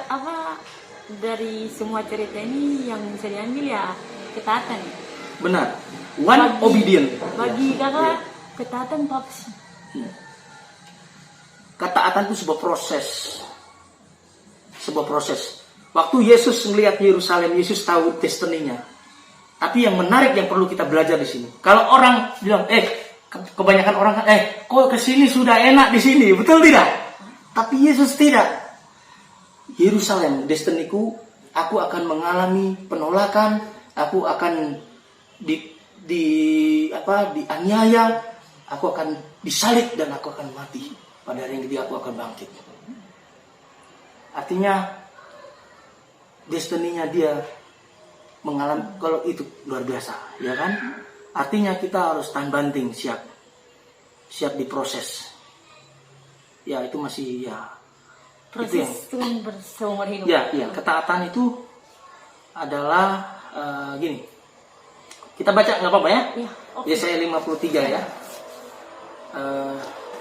dari semua cerita ini yang bisa diambil ya ketaatan. Benar. One obedient. Bagi kakak, ketaatan itu apa sih? Ketaatan itu sebuah proses. Waktu Yesus melihat Yerusalem, Yesus tahu destiny-nya. Tapi yang menarik yang perlu kita belajar di sini. Kalau orang bilang, kebanyakan orang kok kesini sudah enak di sini, betul tidak? Tapi Yesus tidak. Yerusalem, destiniku, aku akan mengalami penolakan, aku akan dianiaya, aku akan disalib, dan aku akan mati. Pada hari yang ketiga aku akan bangkit. Artinya destininya dia mengalami, kalau itu luar biasa, ya kan? Artinya kita harus tahan banting, siap diproses. Ya itu masih ya. Proses itu kan berseumur hidup. Ya, ketaatan itu adalah gini. Kita baca nggak apa-apa ya? Ya, okay. Yesaya 53 ya.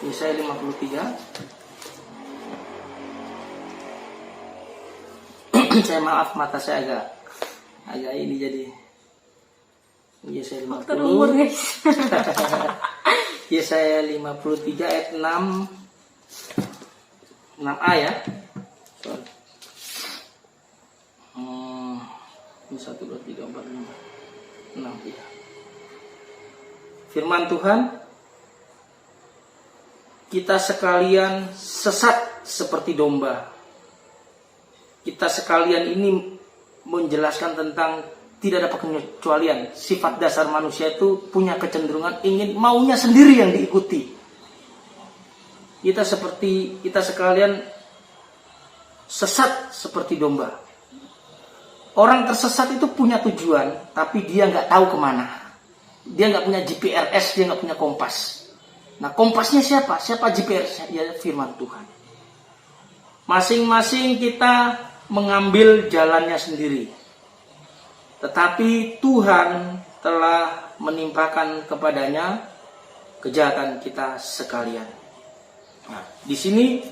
Yesaya 53. Saya maaf, mata saya agak ini jadi Yesaya Faktor umur 50. guys. Yesaya 53 ayat 6a ya. Sorry. Ini 1, 2, 3, 4, 5, 6 ya. Firman Tuhan, kita sekalian sesat seperti domba. Kita sekalian ini menjelaskan tentang tidak ada pengecualian. Sifat dasar manusia itu punya kecenderungan ingin maunya sendiri yang diikuti. Kita sekalian sesat seperti domba. Orang tersesat itu punya tujuan, tapi dia nggak tahu kemana. Dia nggak punya GPRS, dia nggak punya kompas. Nah, kompasnya siapa? Siapa GPRS-nya? Ya, firman Tuhan. Masing-masing kita mengambil jalannya sendiri. Tetapi Tuhan telah menimpakan kepadanya kejahatan kita sekalian. Nah, di sini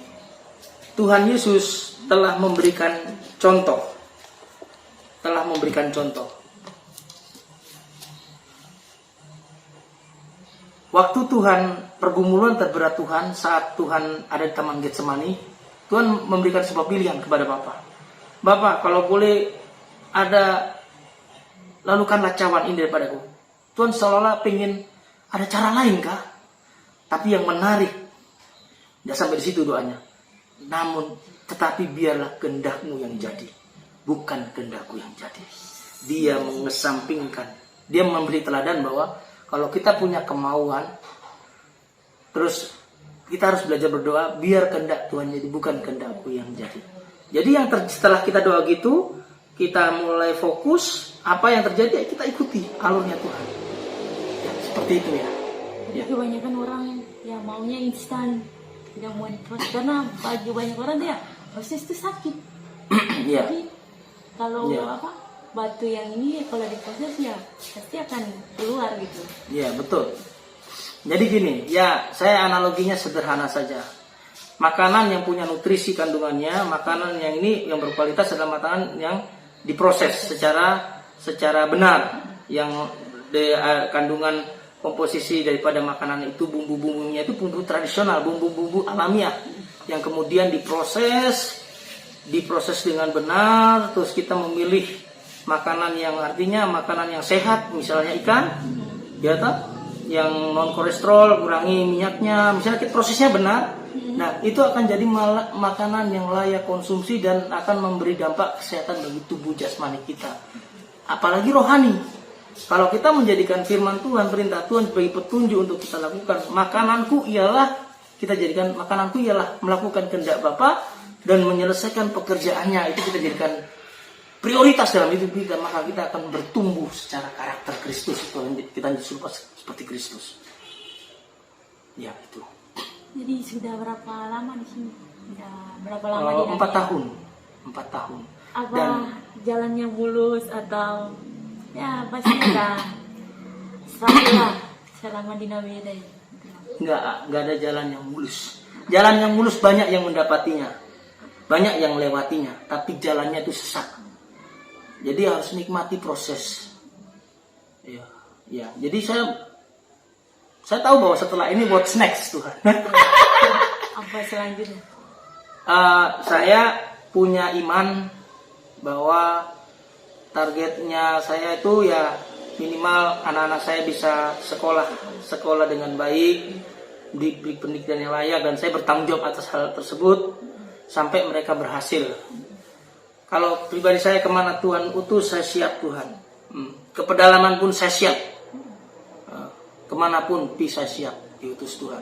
Tuhan Yesus telah memberikan contoh. Waktu Tuhan, pergumulan terberat Tuhan saat Tuhan ada di Taman Getsemani, Tuhan memberikan sebuah pilihan kepada Bapa. Bapa, kalau boleh ada, lalukanlah cawan ini daripadaku. Tuhan seolah-olah pengen ada cara lain kah? Tapi yang menarik, tidak sampai di situ doanya. Namun, tetapi biarlah kehendakmu yang jadi, bukan kehendakku yang jadi. Dia mengesampingkan, dia memberi teladan bahwa kalau kita punya kemauan, terus kita harus belajar berdoa, biar kehendak Tuhan jadi, bukan kehendakku yang jadi. Jadi setelah kita doa gitu, kita mulai fokus, apa yang terjadi ya kita ikuti alurnya Tuhan. Ya, seperti itu ya. Jadi kebanyakan orang ya maunya instan, tidak mau diproses, karena bagi banyak orang dia proses itu sakit. Ya. Jadi kalau Ya. batu yang ini kalau diproses ya pasti akan keluar gitu. Iya, betul. Jadi gini, ya saya analoginya sederhana saja. Makanan yang punya nutrisi kandungannya, makanan yang ini yang berkualitas adalah makanan yang diproses secara benar, yang kandungan komposisi daripada makanan itu, bumbu-bumbunya itu bumbu tradisional, bumbu-bumbu alamiah yang kemudian diproses dengan benar, terus kita memilih makanan yang artinya makanan yang sehat, misalnya ikan, ya toh, yang non kolesterol, kurangi minyaknya, misalnya kita prosesnya benar. Nah, itu akan jadi makanan yang layak konsumsi dan akan memberi dampak kesehatan bagi tubuh jasmani kita. Apalagi rohani. Kalau kita menjadikan firman Tuhan, perintah Tuhan sebagai petunjuk untuk kita lakukan, makananku ialah melakukan kehendak Bapa dan menyelesaikan pekerjaannya. Itu kita jadikan prioritas dalam hidup kita, maka kita akan bertumbuh secara karakter Kristus. Kita disuruh seperti Kristus. Ya, itu. Jadi sudah berapa lama di sini? Sudah berapa lama di Nabi? 4 tahun. 4 tahun. Apa Dan jalannya mulus atau ya pasti udah struggle lah selama di Nabi ini? enggak ada jalan yang mulus. Jalan yang mulus banyak yang mendapatinya. Banyak yang lewatinya, tapi jalannya itu sesat. Jadi harus nikmati proses. Ya. Jadi saya tahu bahwa setelah ini what's next Tuhan. Apa selanjutnya? Saya punya iman bahwa targetnya saya itu ya minimal anak-anak saya bisa sekolah dengan baik, diberi pendidikan yang layak, dan saya bertanggung jawab atas hal tersebut sampai mereka berhasil. Kalau pribadi saya, kemana Tuhan utus saya siap Tuhan. Ke pedalaman pun saya siap. Kemanapun bisa siap diutus Tuhan.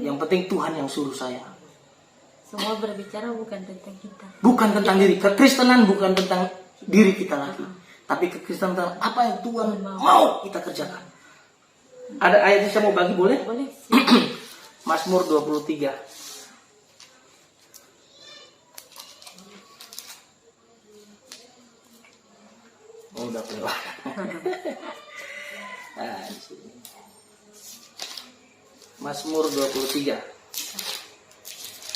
Yang penting Tuhan yang suruh saya. Semua berbicara bukan tentang kita. Bukan tentang diri. Kekristenan bukan tentang diri kita lagi. Tapi kekristenan tentang apa yang Tuhan mau kita kerjakan. Ada ayat yang saya mau bagi, boleh? Boleh. Mazmur 23. Oh, udah lewat. Nah, di sini. Mazmur 23.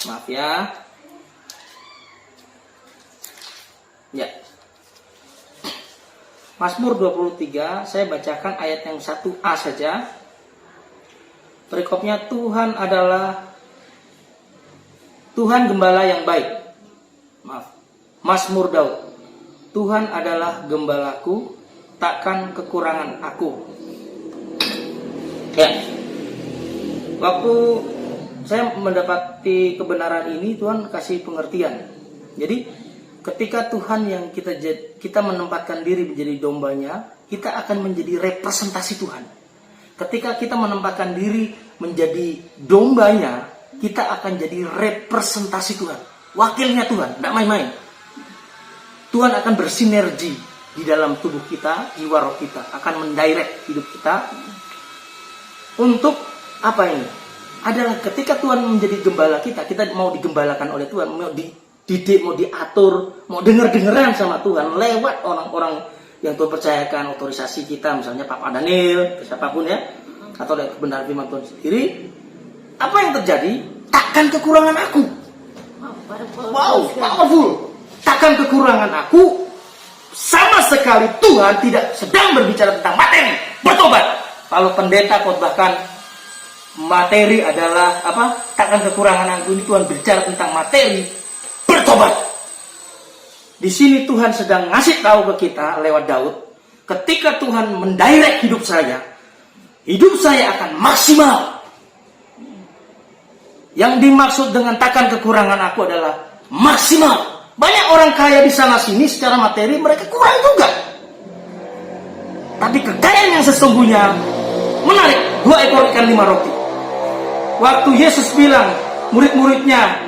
Maaf ya. Ya. Mazmur 23, saya bacakan ayat yang 1a saja. Perikopnya, Tuhan gembala yang baik. Maaf. Mazmur Daud. Tuhan adalah gembalaku, takkan kekurangan aku. Ya. Waktu saya mendapati kebenaran ini, Tuhan kasih pengertian. Jadi ketika Tuhan yang kita menempatkan diri menjadi dombanya, kita akan menjadi representasi Tuhan. Ketika kita menempatkan diri menjadi dombanya, kita akan jadi representasi Tuhan, wakilnya Tuhan, tidak main-main. Tuhan akan bersinergi di dalam tubuh kita, jiwa roh kita, akan mendirect hidup kita. Untuk apa ini? Adalah ketika Tuhan menjadi gembala kita mau digembalakan oleh Tuhan, mau dididik, mau diatur, mau dengar-dengeran sama Tuhan lewat orang-orang yang Tuhan percayakan otorisasi kita, misalnya Pak Daniel, siapapun ya, atau dari kebenaran firman Tuhan sendiri. Apa yang terjadi? Takkan kekurangan aku. Wow, powerful. Takkan kekurangan aku. Sama sekali Tuhan tidak sedang berbicara tentang materi, bertobat. Kalau pendeta khotbahkan materi adalah apa? Takkan kekurangan aku, ini Tuhan berbicara tentang materi, bertobat. Di sini Tuhan sedang ngasih tahu ke kita lewat Daud, ketika Tuhan mendirect hidup saya akan maksimal. Yang dimaksud dengan takkan kekurangan aku adalah maksimal. Banyak orang kaya di sana sini secara materi mereka kurang juga. Tapi kekayaan yang sesungguhnya menarik. 2 ekor ikan 5 roti. Waktu Yesus bilang murid-muridnya,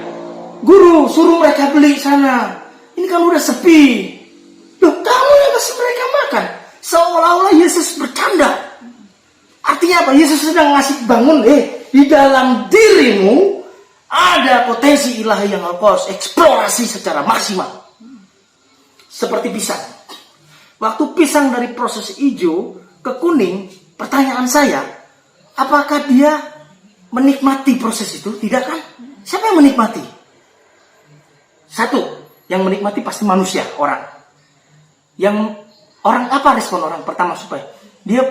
"Guru, suruh mereka beli sana. Ini kan udah sepi. Loh, kamu yang kasih mereka makan." Seolah-olah Yesus bercanda. Artinya apa? Yesus sedang ngasih bangun, di dalam dirimu ada potensi ilahi yang harus eksplorasi secara maksimal. Seperti pisang. Waktu pisang dari proses hijau ke kuning, pertanyaan saya, apakah dia menikmati proses itu? Tidak kan? Siapa yang menikmati? Satu, yang menikmati pasti manusia, orang. Yang orang apa respon orang pertama supaya dia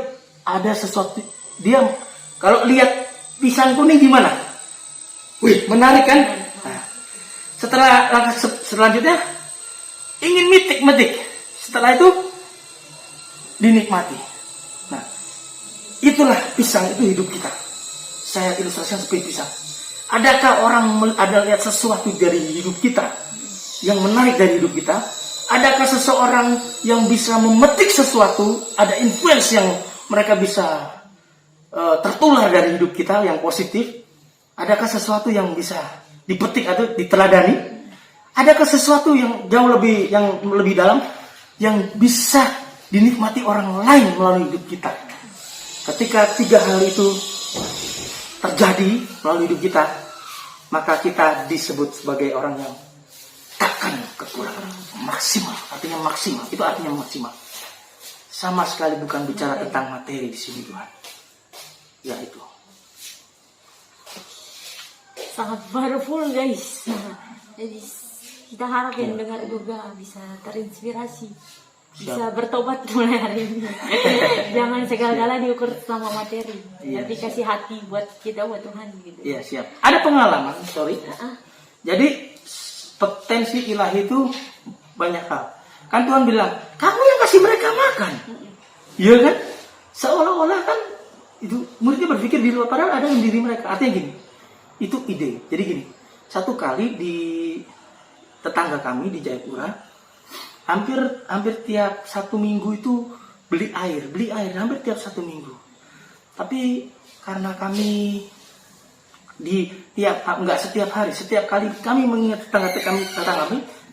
ada sesuatu, dia kalau lihat pisang kuning gimana? Wih, menarik kan? Nah, setelah langkah selanjutnya ingin metik. Setelah itu dinikmati. Nah, itulah pisang, itu hidup kita. Saya ilustrasikan seperti pisang. Adakah orang ada lihat sesuatu dari hidup kita yang menarik dari hidup kita? Adakah seseorang yang bisa memetik sesuatu, ada influence yang mereka bisa tertular dari hidup kita yang positif? Adakah sesuatu yang bisa dipetik atau diteladani? Adakah sesuatu yang jauh lebih dalam yang bisa dinikmati orang lain melalui hidup kita? Ketika 3 hal itu terjadi melalui hidup kita, maka kita disebut sebagai orang yang takkan kekurangan. Maksimal, artinya maksimal. Itu artinya maksimal. Sama sekali bukan bicara tentang materi di sini, Tuhan. Ya itu. Sangat powerful, guys. Jadi kita harap yang dengar juga bisa terinspirasi, bisa bertobat mulai hari ini. Jangan segala-gala diukur sama materi, tapi kasih hati buat kita, buat Tuhan gitu. Iya, siap. Ada pengalaman, sorry. Jadi potensi ilahi itu banyak hal. Kan Tuhan bilang, kamu yang kasih mereka makan. Iya kan? Seolah-olah kan itu muridnya berpikir di luar, padahal ada yang diri mereka. Artinya gini, itu ide. Jadi gini, satu kali di tetangga kami di Jayapura, hampir tiap 1 minggu itu beli air, hampir tiap 1 minggu. Tapi karena kami nggak setiap hari, setiap kali kami mengingat tetangga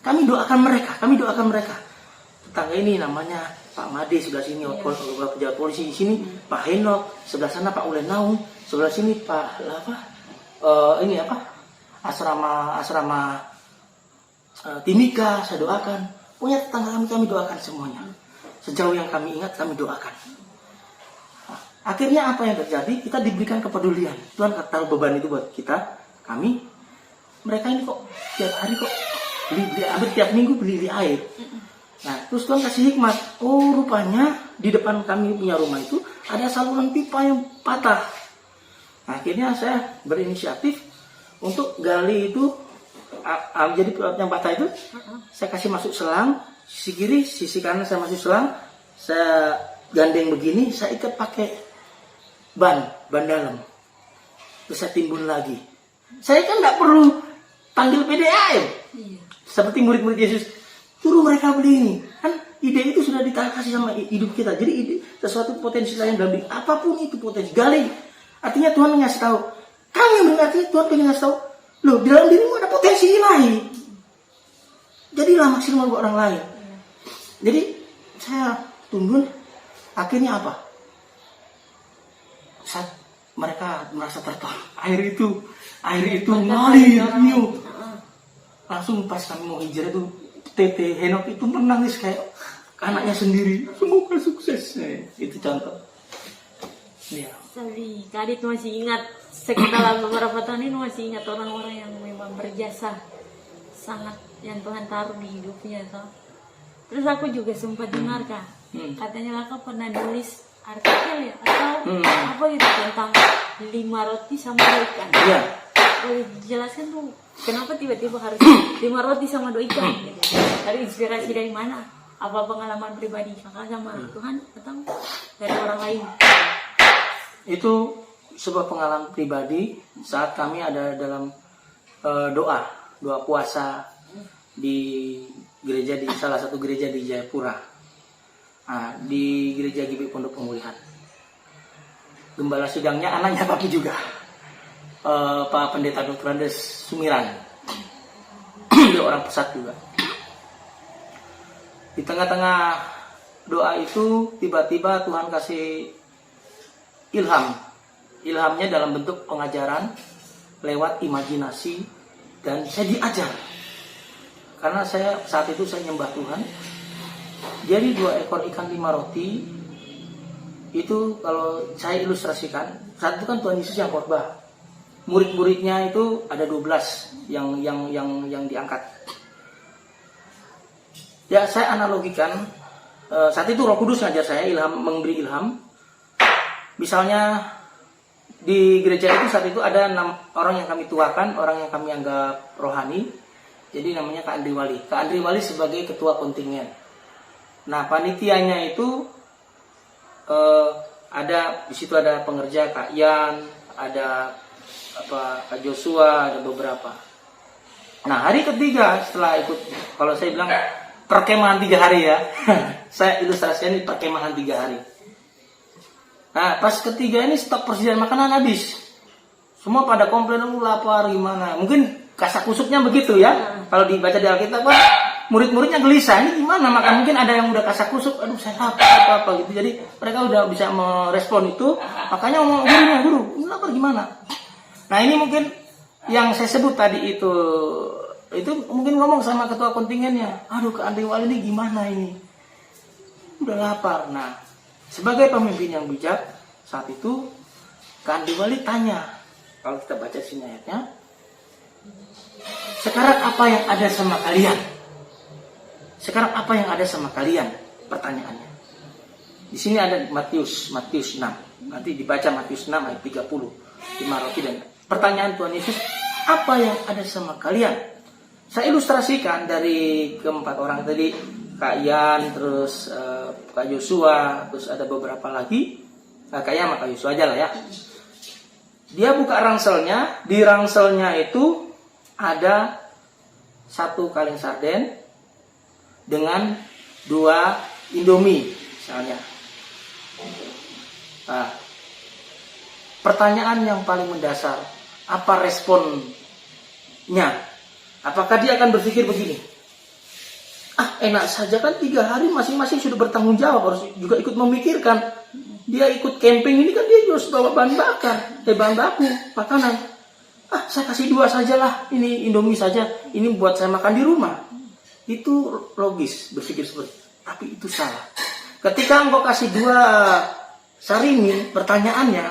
kami doakan mereka. Tetangga ini namanya Pak Made, sebelah sini pejabat polisi, di sini Pak Henok, sebelah sana Pak Ulenaung, sebelah sini Pak asrama Timika, saya doakan. Punya tetangga kami doakan semuanya. Sejauh yang kami ingat kami doakan. Nah, akhirnya apa yang terjadi? Kita diberikan kepedulian. Tuhan taruh beban itu buat kita, kami. Mereka ini kok tiap hari kok beli hampir tiap minggu beli air. Nah, terus Tuhan kasih hikmat. Oh, rupanya di depan kami punya rumah itu ada saluran pipa yang patah. Nah, akhirnya saya berinisiatif untuk gali itu, jadi pipa yang patah itu, saya kasih masuk selang, sisi kiri, sisi kanan saya masuk selang, saya gandeng begini, saya ikat pakai ban dalam. Terus saya timbun lagi. Saya kan nggak perlu panggil PDAM. Seperti murid-murid Yesus, suruh mereka beli ini. Kan ide itu sudah dikasih sama hidup kita. Jadi ide sesuatu potensi lain dalam diri, apapun itu potensi, gali. Artinya Tuhan ngasih tahu. Kamu yang berarti Tuhan pengen ngasih tahu, loh di dalam dirimu ada potensi ilahi. Jadilah maksimal buat orang lain. Jadi saya tundun. Akhirnya apa? Saat mereka merasa tertolong, air itu ngalir, niup. Langsung pas kami mau hijrah itu, Tete Henok itu menangis kayak anaknya sendiri. Semoga sukses. Itu contoh. Ya. Tapi Kadit masih ingat sekitar beberapa tahun ini masih ingat orang-orang yang memang berjasa sangat yang Tuhan taruh di hidupnya toh. Terus aku juga sempat dengar Kak, katanya Kakak pernah nulis artikel ya atau apa gitu tentang 5 roti sama 2 ikan. Iya. Boleh dijelaskan tuh kenapa tiba-tiba harus 5 roti sama 2 ikan gitu. Dari inspirasi dari mana? Apa pengalaman pribadi Kakak sama Tuhan atau dari orang lain? Itu sebuah pengalaman pribadi saat kami ada dalam doa puasa di gereja, di salah satu gereja di Jayapura. Nah, di gereja GBI Pondok Pemulihan. Gembala sidangnya anaknya papi juga. Pak Pendeta Dr. Andes Sumiran. Dia orang Pesat juga. Di tengah-tengah doa itu tiba-tiba Tuhan kasih ilham. Ilhamnya dalam bentuk pengajaran lewat imajinasi dan saya diajar. Karena saat itu saya nyembah Tuhan. Jadi 2 ekor ikan 5 roti itu kalau saya ilustrasikan, saat itu kan Tuhan Yesus yang khotbah. Murid-muridnya itu ada 12 yang diangkat. Ya saya analogikan, saat itu Roh Kudus ngajar saya, memberi ilham. Misalnya di gereja itu saat itu ada 6 orang yang kami tuakan, orang yang kami anggap rohani. Jadi namanya Kak Andri Wali. Kak Andri Wali sebagai ketua kontingen. Nah panitianya itu ada di situ ada pengerja Kak Yan, ada Kak Joshua, ada beberapa. Nah hari ketiga setelah ikut, kalau saya bilang perkemahan 3 hari ya, saya ilustrasikan ini perkemahan 3 hari. Nah pas ketiga ini stok persediaan makanan habis. Semua pada komplain, lapar gimana. Mungkin kasak-kusuknya begitu ya. Kalau dibaca di Alkitab kan murid-muridnya gelisah, ini gimana makan. Mungkin ada yang udah kasak-kusuk, aduh saya lapar apa gitu. Jadi mereka udah bisa merespon itu. Makanya ngomong, guru, ini lapar gimana. Nah ini mungkin yang saya sebut tadi itu mungkin ngomong sama ketua kontingennya, aduh Kak Andri Wali ini gimana ini. Udah lapar. Nah sebagai pemimpin yang bijak saat itu Kak Andri Wali tanya, kalau kita baca sini ayatnya, sekarang apa yang ada sama kalian? Sekarang apa yang ada sama kalian? Pertanyaannya. Di sini ada Matius 6. Nanti dibaca Matius 6 ayat 30. 5 roti dan pertanyaan Tuhan Yesus, apa yang ada sama kalian? Saya ilustrasikan dari keempat orang tadi, Kak Yan, terus Kak Joshua, terus ada beberapa lagi. Kak Yan sama Kak Joshua aja lah ya. Dia buka rangselnya, di rangselnya itu ada 1 kaleng sarden dengan 2 Indomie misalnya. Nah, pertanyaan yang paling mendasar, apa responnya? Apakah dia akan berpikir begini? Enak saja kan 3 hari masing-masing sudah bertanggung jawab, harus juga ikut memikirkan. Dia ikut camping ini kan dia harus bawa bahan bakar, bahan baku, makanan. Saya kasih 2 sajalah, ini Indomie saja, ini buat saya makan di rumah. Itu logis berpikir seperti itu. Tapi itu salah. Ketika engkau kasih 2 sarimi, pertanyaannya,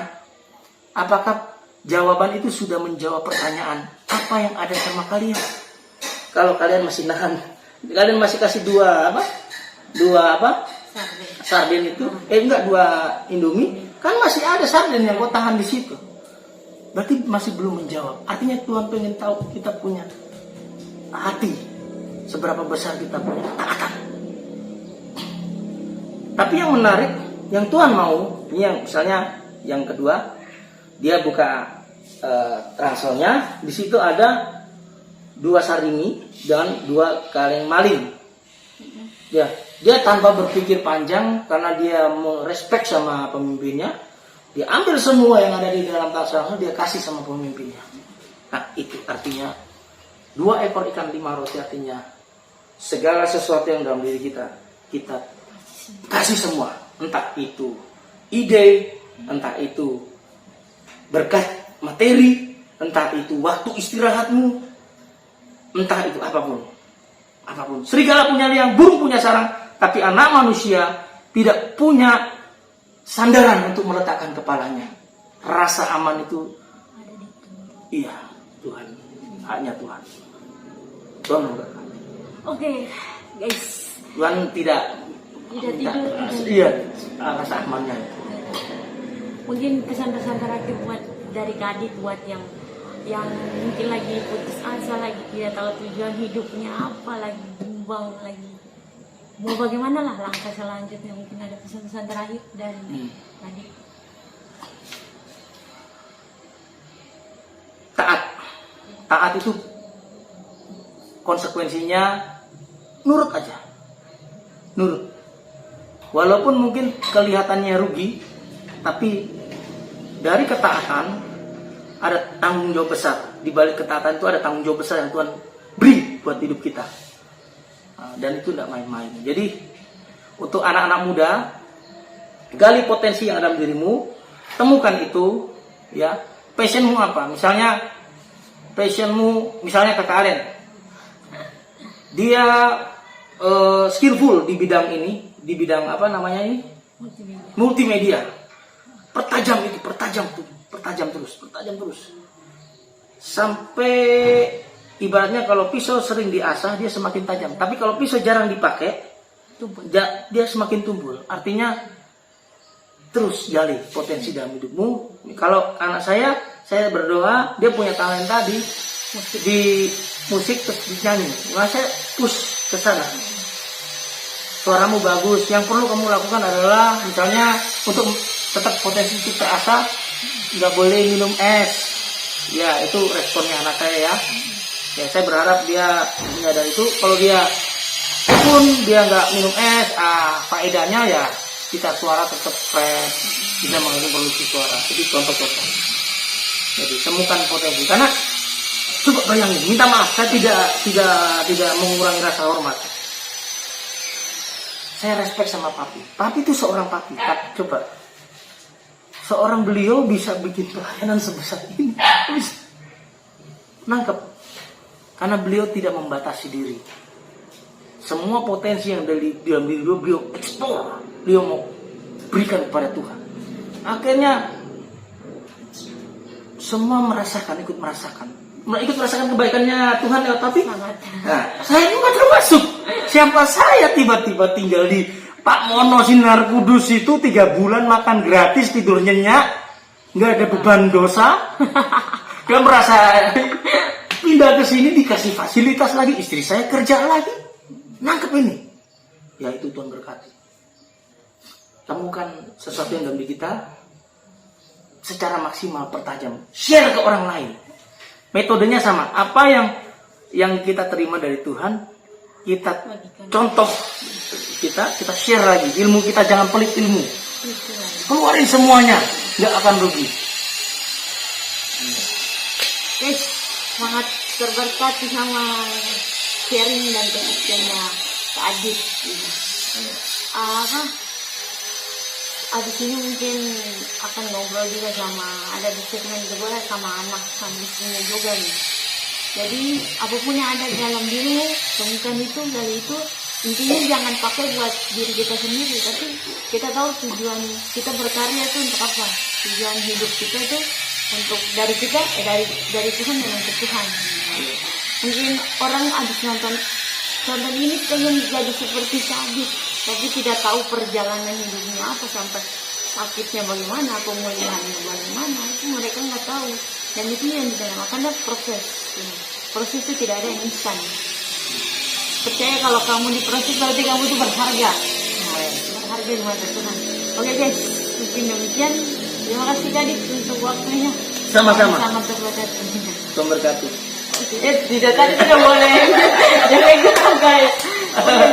apakah jawaban itu sudah menjawab pertanyaan apa yang ada sama kalian? Kalau kalian masih nahan, kalian masih kasih 2 dua apa Sarden. sarden itu enggak, 2 Indomie kan masih ada sarden yang kau tahan di situ, berarti masih belum menjawab. Artinya Tuhan pengen tahu kita punya hati seberapa besar kita punya ketaatan. Tapi yang menarik, yang Tuhan mau, ini yang misalnya yang kedua, dia buka ranselnya, di situ ada 2 saringi dan 2 kaleng maling. Ya, dia tanpa berpikir panjang karena dia merespek sama pemimpinnya, dia ambil semua yang ada di dalam tas ransel, dia kasih sama pemimpinnya. Nah, itu artinya 2 ekor ikan 5 roti, artinya segala sesuatu yang dalam diri kita, kita kasih semua. Entah itu ide, entah itu berkat materi, entah itu waktu istirahatmu, entah itu apapun. Serigala punya liang, burung punya sarang, tapi anak manusia tidak punya sandaran untuk meletakkan kepalanya. Rasa aman itu, iya, Tuhan, hanya Tuhan. Tuhan memberkati. Oke, guys. Tuhan tidak tidur. Iya, rasa amannya. Mungkin pesan-pesan terakhir buat dari Kadit, buat yang mungkin lagi putus asa, lagi tidak tahu tujuan hidupnya apa, lagi bimbang, lagi mau bagaimana lah langkah selanjutnya. Mungkin ada pesan-pesan terakhir dari Kadit. Taat itu konsekuensinya nurut aja, nurut. Walaupun mungkin kelihatannya rugi, tapi dari ketaatan ada tanggung jawab besar. Di balik ketaatan itu ada tanggung jawab besar yang Tuhan beri buat hidup kita. Dan itu tidak main-main. Jadi untuk anak-anak muda, gali potensi yang ada dalam dirimu, temukan itu, ya. Passionmu apa? Misalnya passionmu, misalnya Kakak Alen, dia skillful di bidang ini, di bidang apa namanya ini? Multimedia. Pertajam terus. Sampai ibaratnya kalau pisau sering diasah dia semakin tajam. Tapi kalau pisau jarang dipakai, dia semakin tumpul. Artinya terus gali potensi dalam hidupmu. Kalau anak saya berdoa dia punya talenta di musik terus dinyanyi. Maka saya push ke sana. Suaramu bagus. Yang perlu kamu lakukan adalah misalnya untuk tetap potensi itu terasa, nggak boleh minum es. Ya, itu responnya anak saya ya. Ya, saya berharap dia menyadari itu. Kalau dia pun dia nggak minum es, faedahnya ya kita suara tetap fresh, bisa menghasilkan produksi suara. Itu contoh-contoh. Jadi temukan potensi. Karena coba bayangin, minta maaf, saya tidak mengurangi rasa hormat. Saya respect sama papi. Papi itu seorang papi. Coba, seorang beliau bisa bikin pelayanan sebesar ini. Bisa nangkep. Karena beliau tidak membatasi diri. Semua potensi yang dari dalam diri beliau explore. Beliau mau berikan kepada Tuhan. Akhirnya semua ikut merasakan kebaikannya Tuhan lewat papi. Nah, saya juga termasuk. Siapa saya tiba-tiba tinggal di Pak Mono Sinar Kudus itu 3 bulan makan gratis, tidur nyenyak, nggak ada beban dosa. Dia merasa pindah ke sini dikasih fasilitas lagi, istri saya kerja lagi, nangkep ini. Ya itu Tuhan berkati. Temukan sesuatu yang dalam diri kita, secara maksimal pertajam, share ke orang lain. Metodenya sama. Apa yang kita terima dari Tuhan, kita contoh, kita share lagi. Ilmu kita jangan pelit ilmu. Keluarin semuanya, nggak akan rugi. Guys, sangat terberkati sama sharing dan kesaksiannya Kak Adit. Abis ini mungkin akan ngobrol juga ada di segmen kedua sama anak sama istrinya juga nih. Jadi apapun yang ada dalam dirimu, temukan itu, dari itu. Intinya jangan pakai buat diri kita sendiri, tapi kita tahu tujuan kita berkarya itu untuk apa. Tujuan hidup kita itu untuk dari Tuhan dan untuk Tuhan. Mungkin orang abis nonton ini pengen jadi seperti Kadit. tapi tidak tahu perjalanan hidupnya apa, sampai sakitnya bagaimana, pemulihannya bagaimana, itu mereka nggak tahu. Dan itu yang dinamakan adalah proses. Proses itu tidak ada yang instan. Percaya kalau kamu diproses berarti kamu itu berharga. Berharga di mata Tuhan. Oke guys, mungkin demikian. Terima kasih tadi untuk waktunya. Sama-sama. Sangat terberkati. Memberkati. Tidak tadi tidak boleh. Jangan gitu guys. Oke,